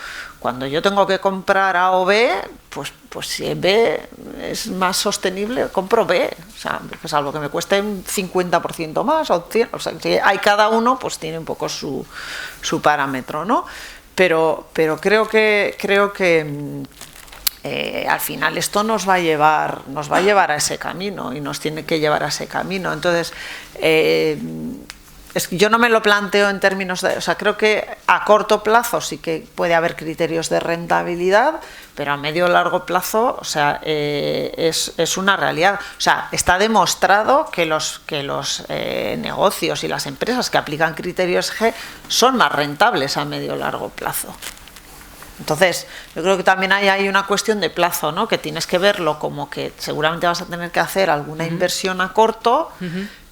yo tengo que comprar A o B, pues si B es más sostenible, compro B. O sea, salvo que me cueste un 50% más o 100%, o sea, que hay cada uno, pues tiene un poco su parámetro, ¿no? Pero creo que al final esto nos va a llevar a ese camino y nos tiene que llevar a ese camino. Entonces, yo no me lo planteo en términos de... O sea, creo que a corto plazo sí que puede haber criterios de rentabilidad, pero a medio o largo plazo, o sea, es una realidad. O sea, está demostrado que los negocios y las empresas que aplican criterios G son más rentables a medio o largo plazo. Entonces, yo creo que también hay una cuestión de plazo, ¿no? Que tienes que verlo como que seguramente vas a tener que hacer alguna inversión a corto,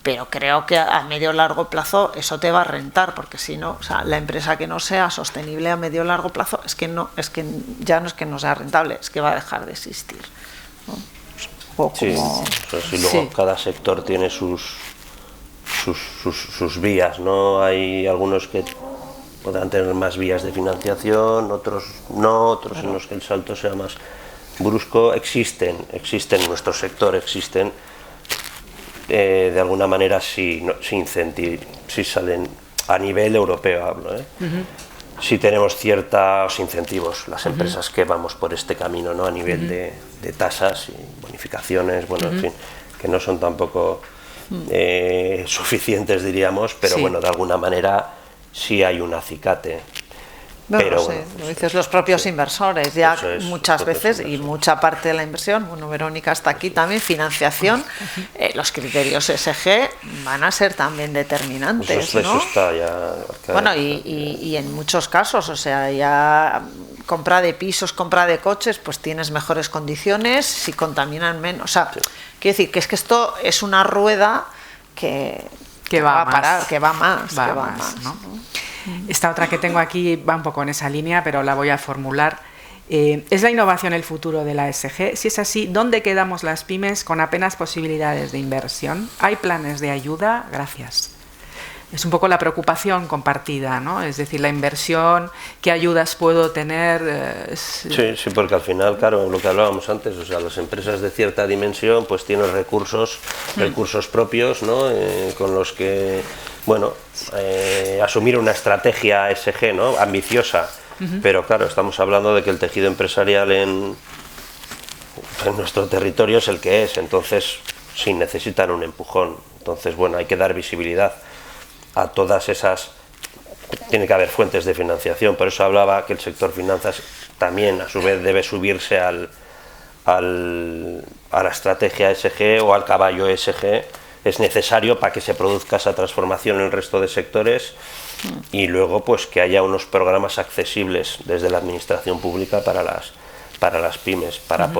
pero creo que a medio largo plazo eso te va a rentar, porque si no, o sea, la empresa que no sea sostenible a medio largo plazo ya no es que no sea rentable, es que va a dejar de existir, ¿no? Sí, y luego cada sector tiene sus vías, ¿no? Hay algunos que podrán tener más vías de financiación, otros no, otros en los que el salto sea más brusco. Existen en nuestro sector, de alguna manera si salen a nivel europeo, hablo, si tenemos ciertos incentivos, las empresas que vamos por este camino, ¿no? A nivel de tasas y bonificaciones, bueno, en fin, que no son tampoco suficientes, diríamos, pero bueno, de alguna manera sí hay un acicate. Bueno, pero bueno, lo dices los propios inversores, ya muchas veces, y mucha parte de la inversión, bueno, Verónica está aquí también, financiación, los criterios ESG van a ser también determinantes, ¿no? Eso está ya... Bueno, y en muchos casos, o sea, ya compra de pisos, compra de coches, pues tienes mejores condiciones, si contaminan menos, o sea, quiero decir que es que esto es una rueda que va a parar, que va más, ¿no? Esta otra que tengo aquí va un poco en esa línea, pero la voy a formular. ¿Es la innovación el futuro de la ESG? Si es así, ¿dónde quedamos las pymes con apenas posibilidades de inversión? ¿Hay planes de ayuda? Gracias. Es un poco la preocupación compartida, ¿no? Es decir, la inversión, ¿qué ayudas puedo tener? Sí, porque al final, claro, lo que hablábamos antes, o sea, las empresas de cierta dimensión pues tienen recursos propios, ¿no? Con los que, bueno, asumir una estrategia ESG, ¿no? Ambiciosa, pero claro, estamos hablando de que el tejido empresarial en nuestro territorio es el que es, entonces sí necesitan un empujón, entonces bueno, hay que dar visibilidad a todas esas, tiene que haber fuentes de financiación, por eso hablaba que el sector finanzas también a su vez debe subirse a la estrategia ESG o al caballo ESG, es necesario para que se produzca esa transformación en el resto de sectores y luego pues que haya unos programas accesibles desde la administración pública para las pymes, para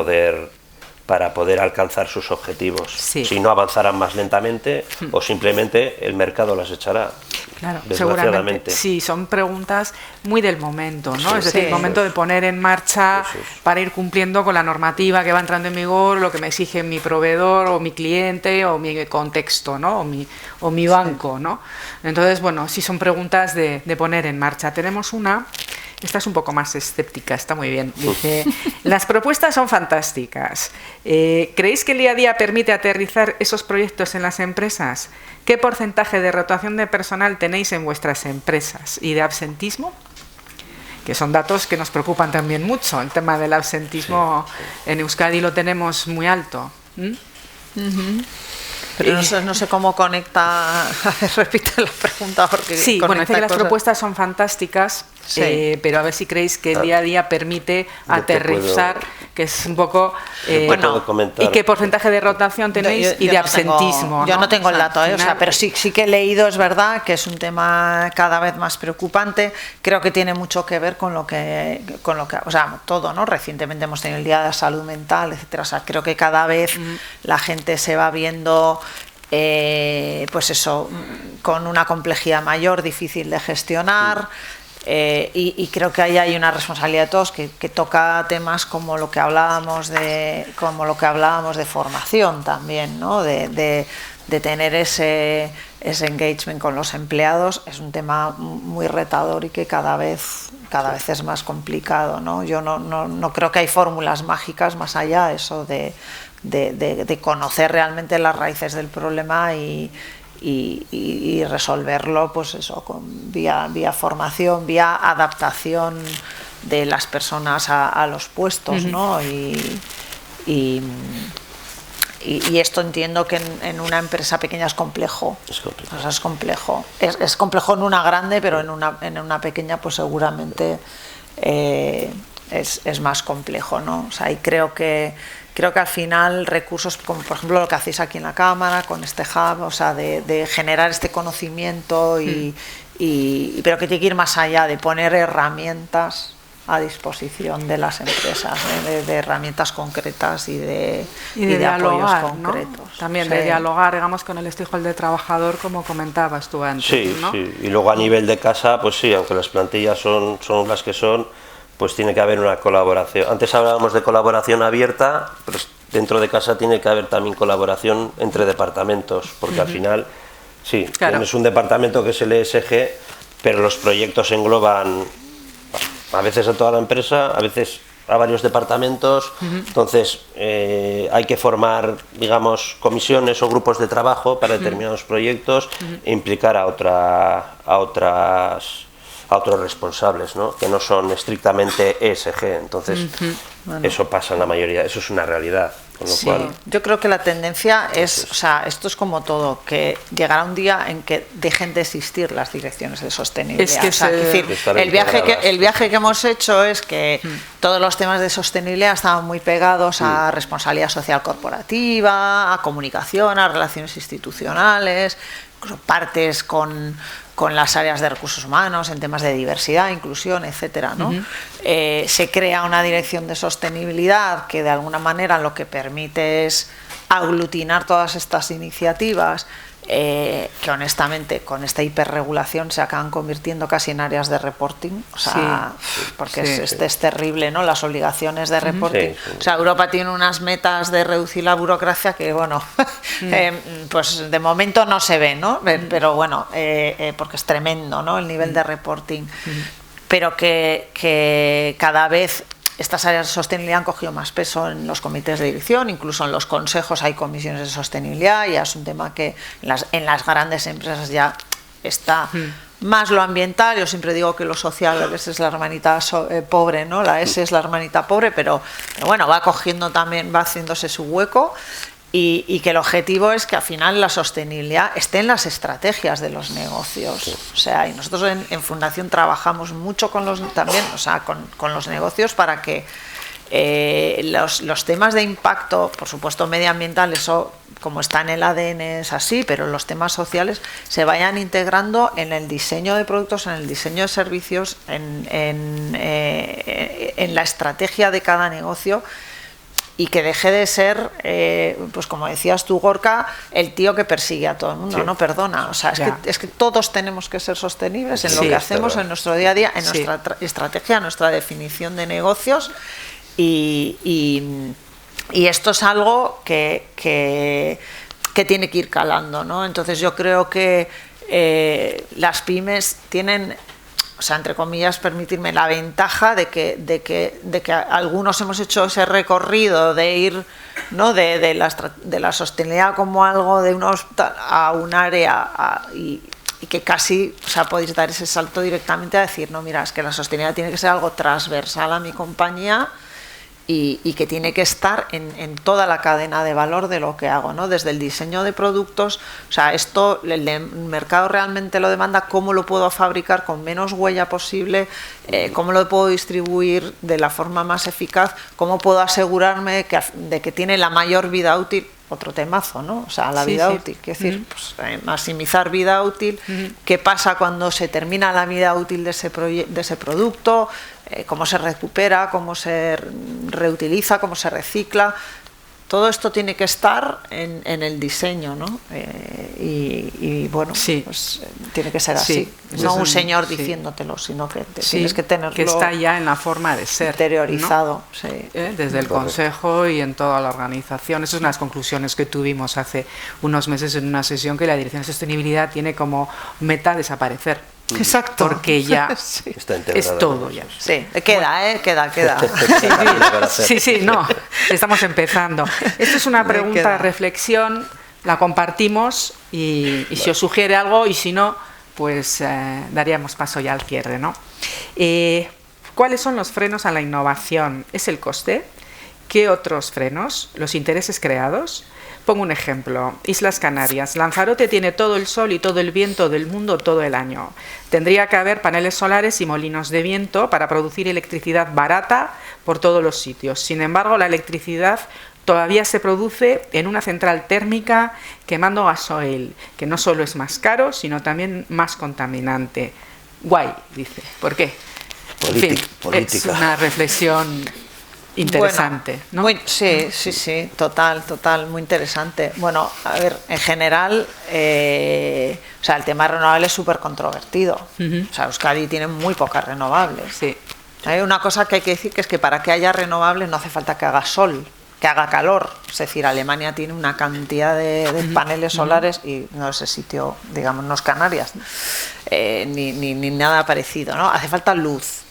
poder alcanzar sus objetivos. Si no avanzarán más lentamente o simplemente el mercado las echará. Claro, seguramente. Sí, son preguntas muy del momento, ¿no? Es decir, el momento de poner en marcha para ir cumpliendo con la normativa que va entrando en vigor, lo que me exige mi proveedor o mi cliente o mi contexto, ¿no? O mi banco, ¿no? Entonces, bueno, sí son preguntas de poner en marcha. Tenemos una... Esta es un poco más escéptica, está muy bien. Dice, las propuestas son fantásticas. ¿Creéis que el día a día permite aterrizar esos proyectos en las empresas? ¿Qué porcentaje de rotación de personal tenéis en vuestras empresas? ¿Y de absentismo? Que son datos que nos preocupan también mucho. El tema del absentismo en Euskadi lo tenemos muy alto. Pero no sé cómo conecta. A ver, repite la pregunta. Porque sí, bueno, dice que las propuestas son fantásticas, pero a ver si creéis que el día a día permite aterrizar, que es un poco. ¿Y qué porcentaje de rotación tenéis y de absentismo? Yo no tengo el dato, pero sí que he leído, es verdad, que es un tema cada vez más preocupante. Creo que tiene mucho que ver con lo que o sea, todo, ¿no? Recientemente hemos tenido el Día de la Salud Mental, etcétera. O sea, creo que cada vez la gente se va viendo. Pues eso, con una complejidad mayor, difícil de gestionar, y creo que ahí hay una responsabilidad de todos que toca temas como lo que hablábamos de formación también, ¿no? De tener ese engagement con los empleados. Es un tema muy retador y que cada vez es más complicado, ¿no? Yo no creo que hay fórmulas mágicas más allá de eso de conocer realmente las raíces del problema y resolverlo, pues eso, vía formación, vía adaptación de las personas a los puestos, ¿no? Y esto entiendo que en una empresa pequeña es complejo. O sea, es complejo. Es complejo en una grande, pero en una pequeña pues seguramente es más complejo, ¿no? O sea, y creo que al final recursos como por ejemplo lo que hacéis aquí en la Cámara con este hub, o sea, de generar este conocimiento pero que tiene que ir más allá, de poner herramientas a disposición de las empresas, de herramientas concretas y de dialogar, apoyos concretos. ¿no? También de dialogar, digamos, con el stakeholder trabajador, como comentabas tú antes. Sí, ¿no? sí. Y luego a nivel de casa, pues sí, aunque las plantillas son las que son, pues tiene que haber una colaboración. Antes hablábamos de colaboración abierta, pero dentro de casa tiene que haber también colaboración entre departamentos, porque al final, sí, claro, tienes un departamento que es el ESG, pero los proyectos engloban a veces a toda la empresa, a veces a varios departamentos, entonces hay que formar, digamos, comisiones o grupos de trabajo para determinados proyectos e implicar a otros responsables, ¿no? Que no son estrictamente ESG, entonces bueno, eso pasa en la mayoría, eso es una realidad. Con lo cual, yo creo que la tendencia es, o sea, esto es como todo, que llegará un día en que dejen de existir las direcciones de sostenibilidad. Es que, o sea, decir, el viaje que hemos hecho es que todos los temas de sostenibilidad estaban muy pegados a responsabilidad social corporativa, a comunicación, a relaciones institucionales, incluso partes con las áreas de recursos humanos, en temas de diversidad, inclusión, etcétera, ¿no? Se crea una dirección de sostenibilidad que de alguna manera lo que permite es aglutinar todas estas iniciativas que honestamente con esta hiperregulación se acaban convirtiendo casi en áreas de reporting, o sea, porque es terrible, ¿no? Las obligaciones de reporting. O sea, Europa tiene unas metas de reducir la burocracia que, bueno, pues de momento no se ve, ¿no? Pero bueno, porque es tremendo, ¿no? El nivel de reporting. Pero que cada vez estas áreas de sostenibilidad han cogido más peso en los comités de dirección, incluso en los consejos hay comisiones de sostenibilidad, ya es un tema que en las grandes empresas ya está más lo ambiental. Yo siempre digo que lo social a veces es la hermanita pobre, ¿no? La S es la hermanita pobre, pero bueno, va cogiendo también, va haciéndose su hueco. Y que el objetivo es que al final la sostenibilidad esté en las estrategias de los negocios. O sea, y nosotros en Fundación trabajamos mucho con los negocios para que los temas de impacto, por supuesto medioambiental, eso como está en el ADN es así, pero los temas sociales se vayan integrando en el diseño de productos, en el diseño de servicios, en la estrategia de cada negocio. Y que deje de ser, pues como decías tú, Gorka, el tío que persigue a todo el mundo, no perdona. O sea, es que todos tenemos que ser sostenibles en lo que hacemos, en nuestro día a día, en nuestra estrategia, en nuestra definición de negocios. Y esto es algo que tiene que ir calando, ¿no? Entonces yo creo que las pymes tienen, o sea, entre comillas, permitirme la ventaja de que algunos hemos hecho ese recorrido de ir, ¿no? de la sostenibilidad como algo de a un área y que casi, o sea, podéis dar ese salto directamente a decir, no, mira, es que la sostenibilidad tiene que ser algo transversal a mi compañía y que tiene que estar en toda la cadena de valor de lo que hago, ¿no? Desde el diseño de productos, o sea, esto el mercado realmente lo demanda, cómo lo puedo fabricar con menos huella posible, cómo lo puedo distribuir de la forma más eficaz, cómo puedo asegurarme de que tiene la mayor vida útil. Otro temazo, ¿no? O sea, la vida útil, quiero decir, pues, maximizar vida útil, qué pasa cuando se termina la vida útil de ese producto, cómo se recupera, cómo se reutiliza, cómo se recicla. Todo esto tiene que estar en el diseño, ¿no? Y bueno, pues tiene que ser así. No un señor diciéndotelo, sino que tienes que tenerlo. Que está ya en la forma de ser. Interiorizado, ¿no? Desde el Consejo y en toda la organización. Esas son las conclusiones que tuvimos hace unos meses en una sesión, que la Dirección de Sostenibilidad tiene como meta desaparecer. Exacto. Porque ya es todo ya. Sí, queda. Sí, no, estamos empezando. Esto es una pregunta, reflexión, la compartimos y si os sugiere algo y si no, pues daríamos paso ya al cierre, ¿no? ¿Cuáles son los frenos a la innovación? ¿Es el coste? ¿Qué otros frenos? ¿Los intereses creados? Pongo un ejemplo, Islas Canarias. Lanzarote tiene todo el sol y todo el viento del mundo todo el año. Tendría que haber paneles solares y molinos de viento para producir electricidad barata por todos los sitios. Sin embargo, la electricidad todavía se produce en una central térmica quemando gasoil, que no solo es más caro, sino también más contaminante. Guay, dice. ¿Por qué? Es una reflexión interesante, bueno, ¿no? Sí, total, muy interesante. Bueno, a ver, en general, o sea, el tema renovable es súper controvertido. O sea, Euskadi tiene muy pocas renovables. Sí. Hay una cosa que hay que decir, que es que para que haya renovables no hace falta que haga sol, que haga calor. Es decir, Alemania tiene una cantidad de paneles solares y no es el sitio, digamos, no es Canarias, ni nada parecido, ¿no? Hace falta luz.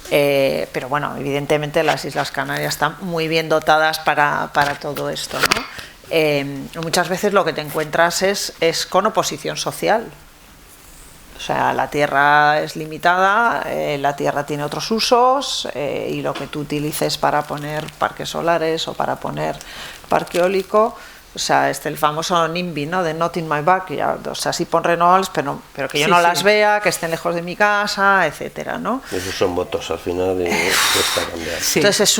Pero bueno, evidentemente las Islas Canarias están muy bien dotadas para todo esto, ¿no? Muchas veces lo que te encuentras es con oposición social. O sea, la tierra es limitada, la tierra tiene otros usos y lo que tú utilices para poner parques solares o para poner parque eólico, o sea, el famoso NIMBY, ¿no? De not in my backyard, o sea, sí pon renovables, pero que yo no las vea, que estén lejos de mi casa, etcétera, ¿no? Esos son votos al final y cuesta cambiar. Sí. Entonces es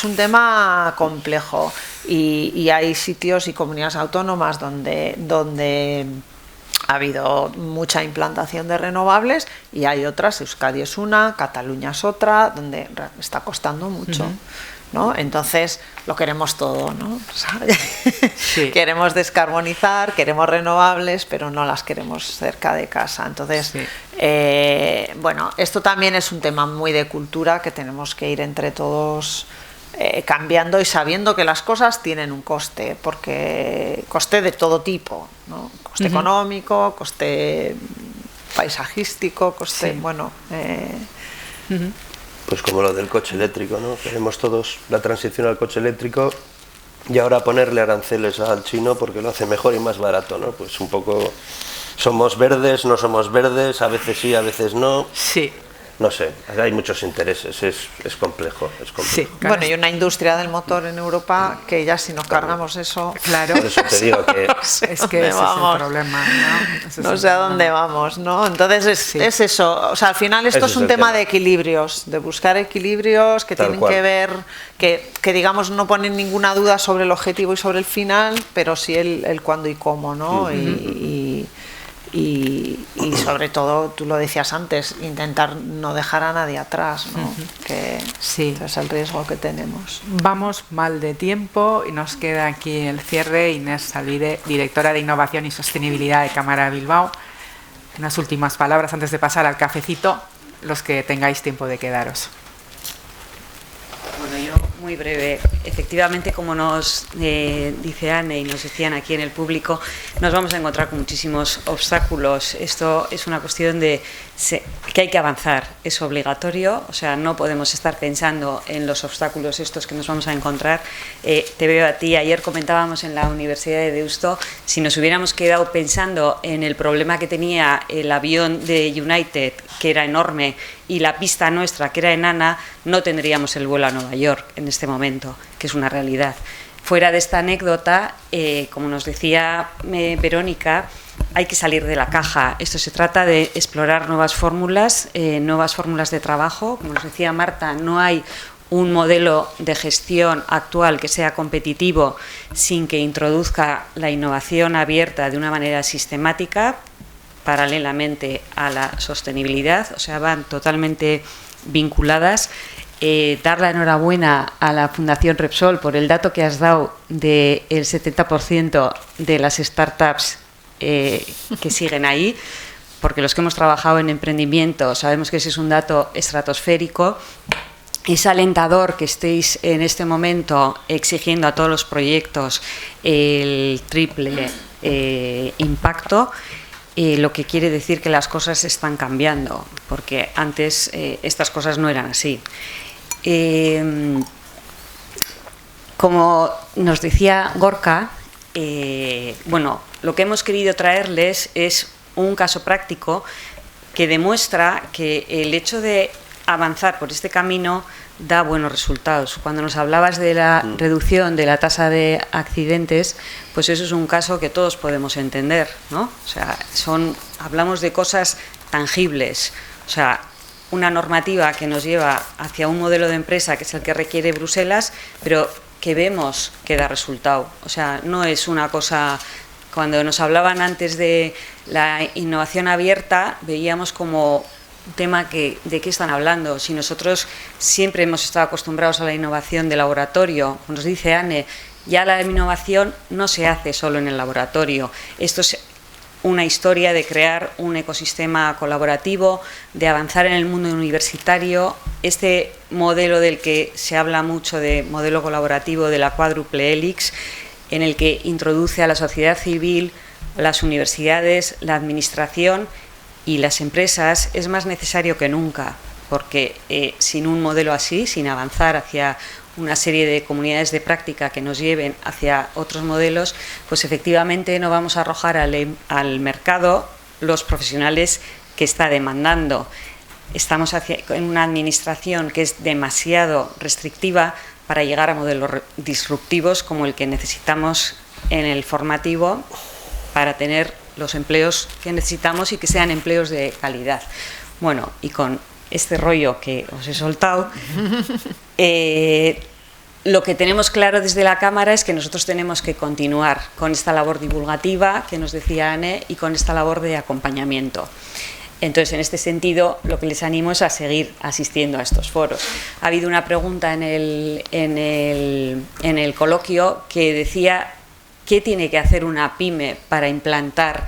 un tema complejo y hay sitios y comunidades autónomas donde ha habido mucha implantación de renovables y hay otras, Euskadi es una, Cataluña es otra, donde está costando mucho, ¿no? Entonces lo queremos todo, ¿no? Sí. Queremos descarbonizar, queremos renovables, pero no las queremos cerca de casa. Entonces, bueno, esto también es un tema muy de cultura que tenemos que ir entre todos cambiando y sabiendo que las cosas tienen un coste, porque coste de todo tipo, ¿no? Coste económico, coste paisajístico, coste, bueno... Pues como lo del coche eléctrico, ¿no? Queremos todos la transición al coche eléctrico y ahora ponerle aranceles al chino porque lo hace mejor y más barato, ¿no? Pues un poco... Somos verdes, no somos verdes, a veces sí, a veces no. Sí. No sé, hay muchos intereses, es complejo. Sí, claro. Bueno, y una industria del motor en Europa que ya si nos cargamos eso... Claro. Por eso te digo que... es que ese es el problema, ¿no? No sé a dónde vamos, ¿no? Entonces es eso, o sea, al final esto es un tema de equilibrios, de buscar equilibrios que tienen que ver, que digamos no ponen ninguna duda sobre el objetivo y sobre el final, pero sí el cuándo y cómo, ¿no? Y sobre todo, tú lo decías antes, intentar no dejar a nadie atrás, ¿no? Que ese es el riesgo que tenemos. Vamos mal de tiempo y nos queda aquí el cierre. Inés Salvide, directora de Innovación y Sostenibilidad de Cámara Bilbao. Unas últimas palabras antes de pasar al cafecito, los que tengáis tiempo de quedaros. Bueno, yo muy breve. Efectivamente, como nos dice Anne y nos decían aquí en el público, nos vamos a encontrar con muchísimos obstáculos. Esto es una cuestión de que hay que avanzar, es obligatorio, o sea, no podemos estar pensando en los obstáculos estos que nos vamos a encontrar. Te veo a ti, ayer comentábamos en la Universidad de Deusto, si nos hubiéramos quedado pensando en el problema que tenía el avión de United, que era enorme, y la pista nuestra, que era enana, no tendríamos el vuelo a Nueva York en este momento, que es una realidad. Fuera de esta anécdota, como nos decía Verónica, hay que salir de la caja. Esto se trata de explorar nuevas fórmulas de trabajo. Como nos decía Marta, no hay un modelo de gestión actual que sea competitivo sin que introduzca la innovación abierta de una manera sistemática, paralelamente a la sostenibilidad, o sea, van totalmente vinculadas. Dar la enhorabuena a la Fundación Repsol por el dato que has dado del 70% de las startups que siguen ahí, porque los que hemos trabajado en emprendimiento sabemos que ese es un dato estratosférico. Es alentador que estéis en este momento exigiendo a todos los proyectos el triple impacto, lo que quiere decir que las cosas están cambiando, porque antes estas cosas no eran así. Como nos decía Gorka, bueno, lo que hemos querido traerles es un caso práctico que demuestra que el hecho de avanzar por este camino da buenos resultados. Cuando nos hablabas de la reducción de la tasa de accidentes, pues eso es un caso que todos podemos entender, ¿no? O sea, hablamos de cosas tangibles, o sea, una normativa que nos lleva hacia un modelo de empresa que es el que requiere Bruselas, pero que vemos que da resultado. O sea, no es una cosa... Cuando nos hablaban antes de la innovación abierta, veíamos como tema que ¿de qué están hablando? Si nosotros siempre hemos estado acostumbrados a la innovación de laboratorio, nos dice Anne, ya la innovación no se hace solo en el laboratorio. Esto es una historia de crear un ecosistema colaborativo, de avanzar en el mundo universitario. Este modelo del que se habla mucho, de modelo colaborativo de la cuádruple hélice, en el que introduce a la sociedad civil, las universidades, la administración y las empresas, es más necesario que nunca, porque sin un modelo así, sin avanzar hacia una serie de comunidades de práctica que nos lleven hacia otros modelos, pues efectivamente no vamos a arrojar al mercado los profesionales que está demandando. Estamos en una administración que es demasiado restrictiva para llegar a modelos disruptivos como el que necesitamos en el formativo para tener los empleos que necesitamos y que sean empleos de calidad. Bueno, y con este rollo que os he soltado, lo que tenemos claro desde la Cámara es que nosotros tenemos que continuar con esta labor divulgativa que nos decía Anne y con esta labor de acompañamiento. Entonces, en este sentido, lo que les animo es a seguir asistiendo a estos foros. Ha habido una pregunta en el coloquio que decía ¿qué tiene que hacer una pyme para implantar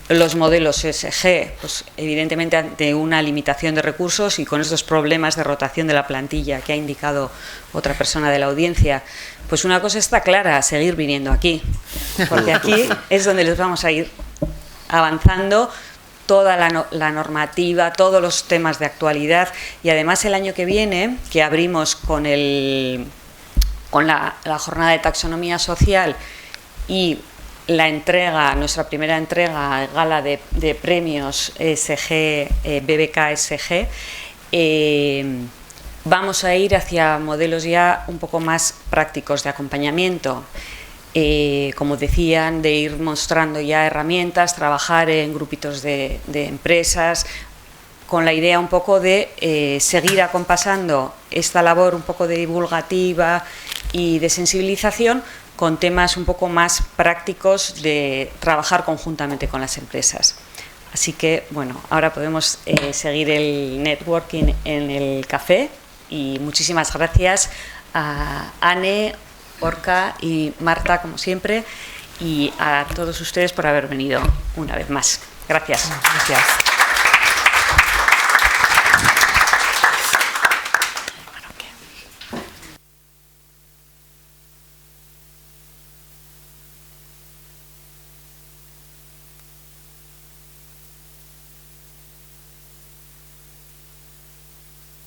los modelos ESG? Pues evidentemente ante una limitación de recursos y con estos problemas de rotación de la plantilla que ha indicado otra persona de la audiencia, pues una cosa está clara, seguir viniendo aquí, porque aquí es donde les vamos a ir avanzando toda la normativa, todos los temas de actualidad, y además el año que viene, que abrimos con la jornada de taxonomía social y la entrega, nuestra primera entrega, gala de premios ESG, BBK ESG, vamos a ir hacia modelos ya un poco más prácticos de acompañamiento. Como decían, de ir mostrando ya herramientas, trabajar en grupitos de empresas, con la idea un poco de seguir acompasando esta labor un poco de divulgativa y de sensibilización con temas un poco más prácticos de trabajar conjuntamente con las empresas. Así que, bueno, ahora podemos seguir el networking en el café y muchísimas gracias a Anne, Orca y Marta, como siempre, y a todos ustedes por haber venido una vez más. Gracias. Gracias.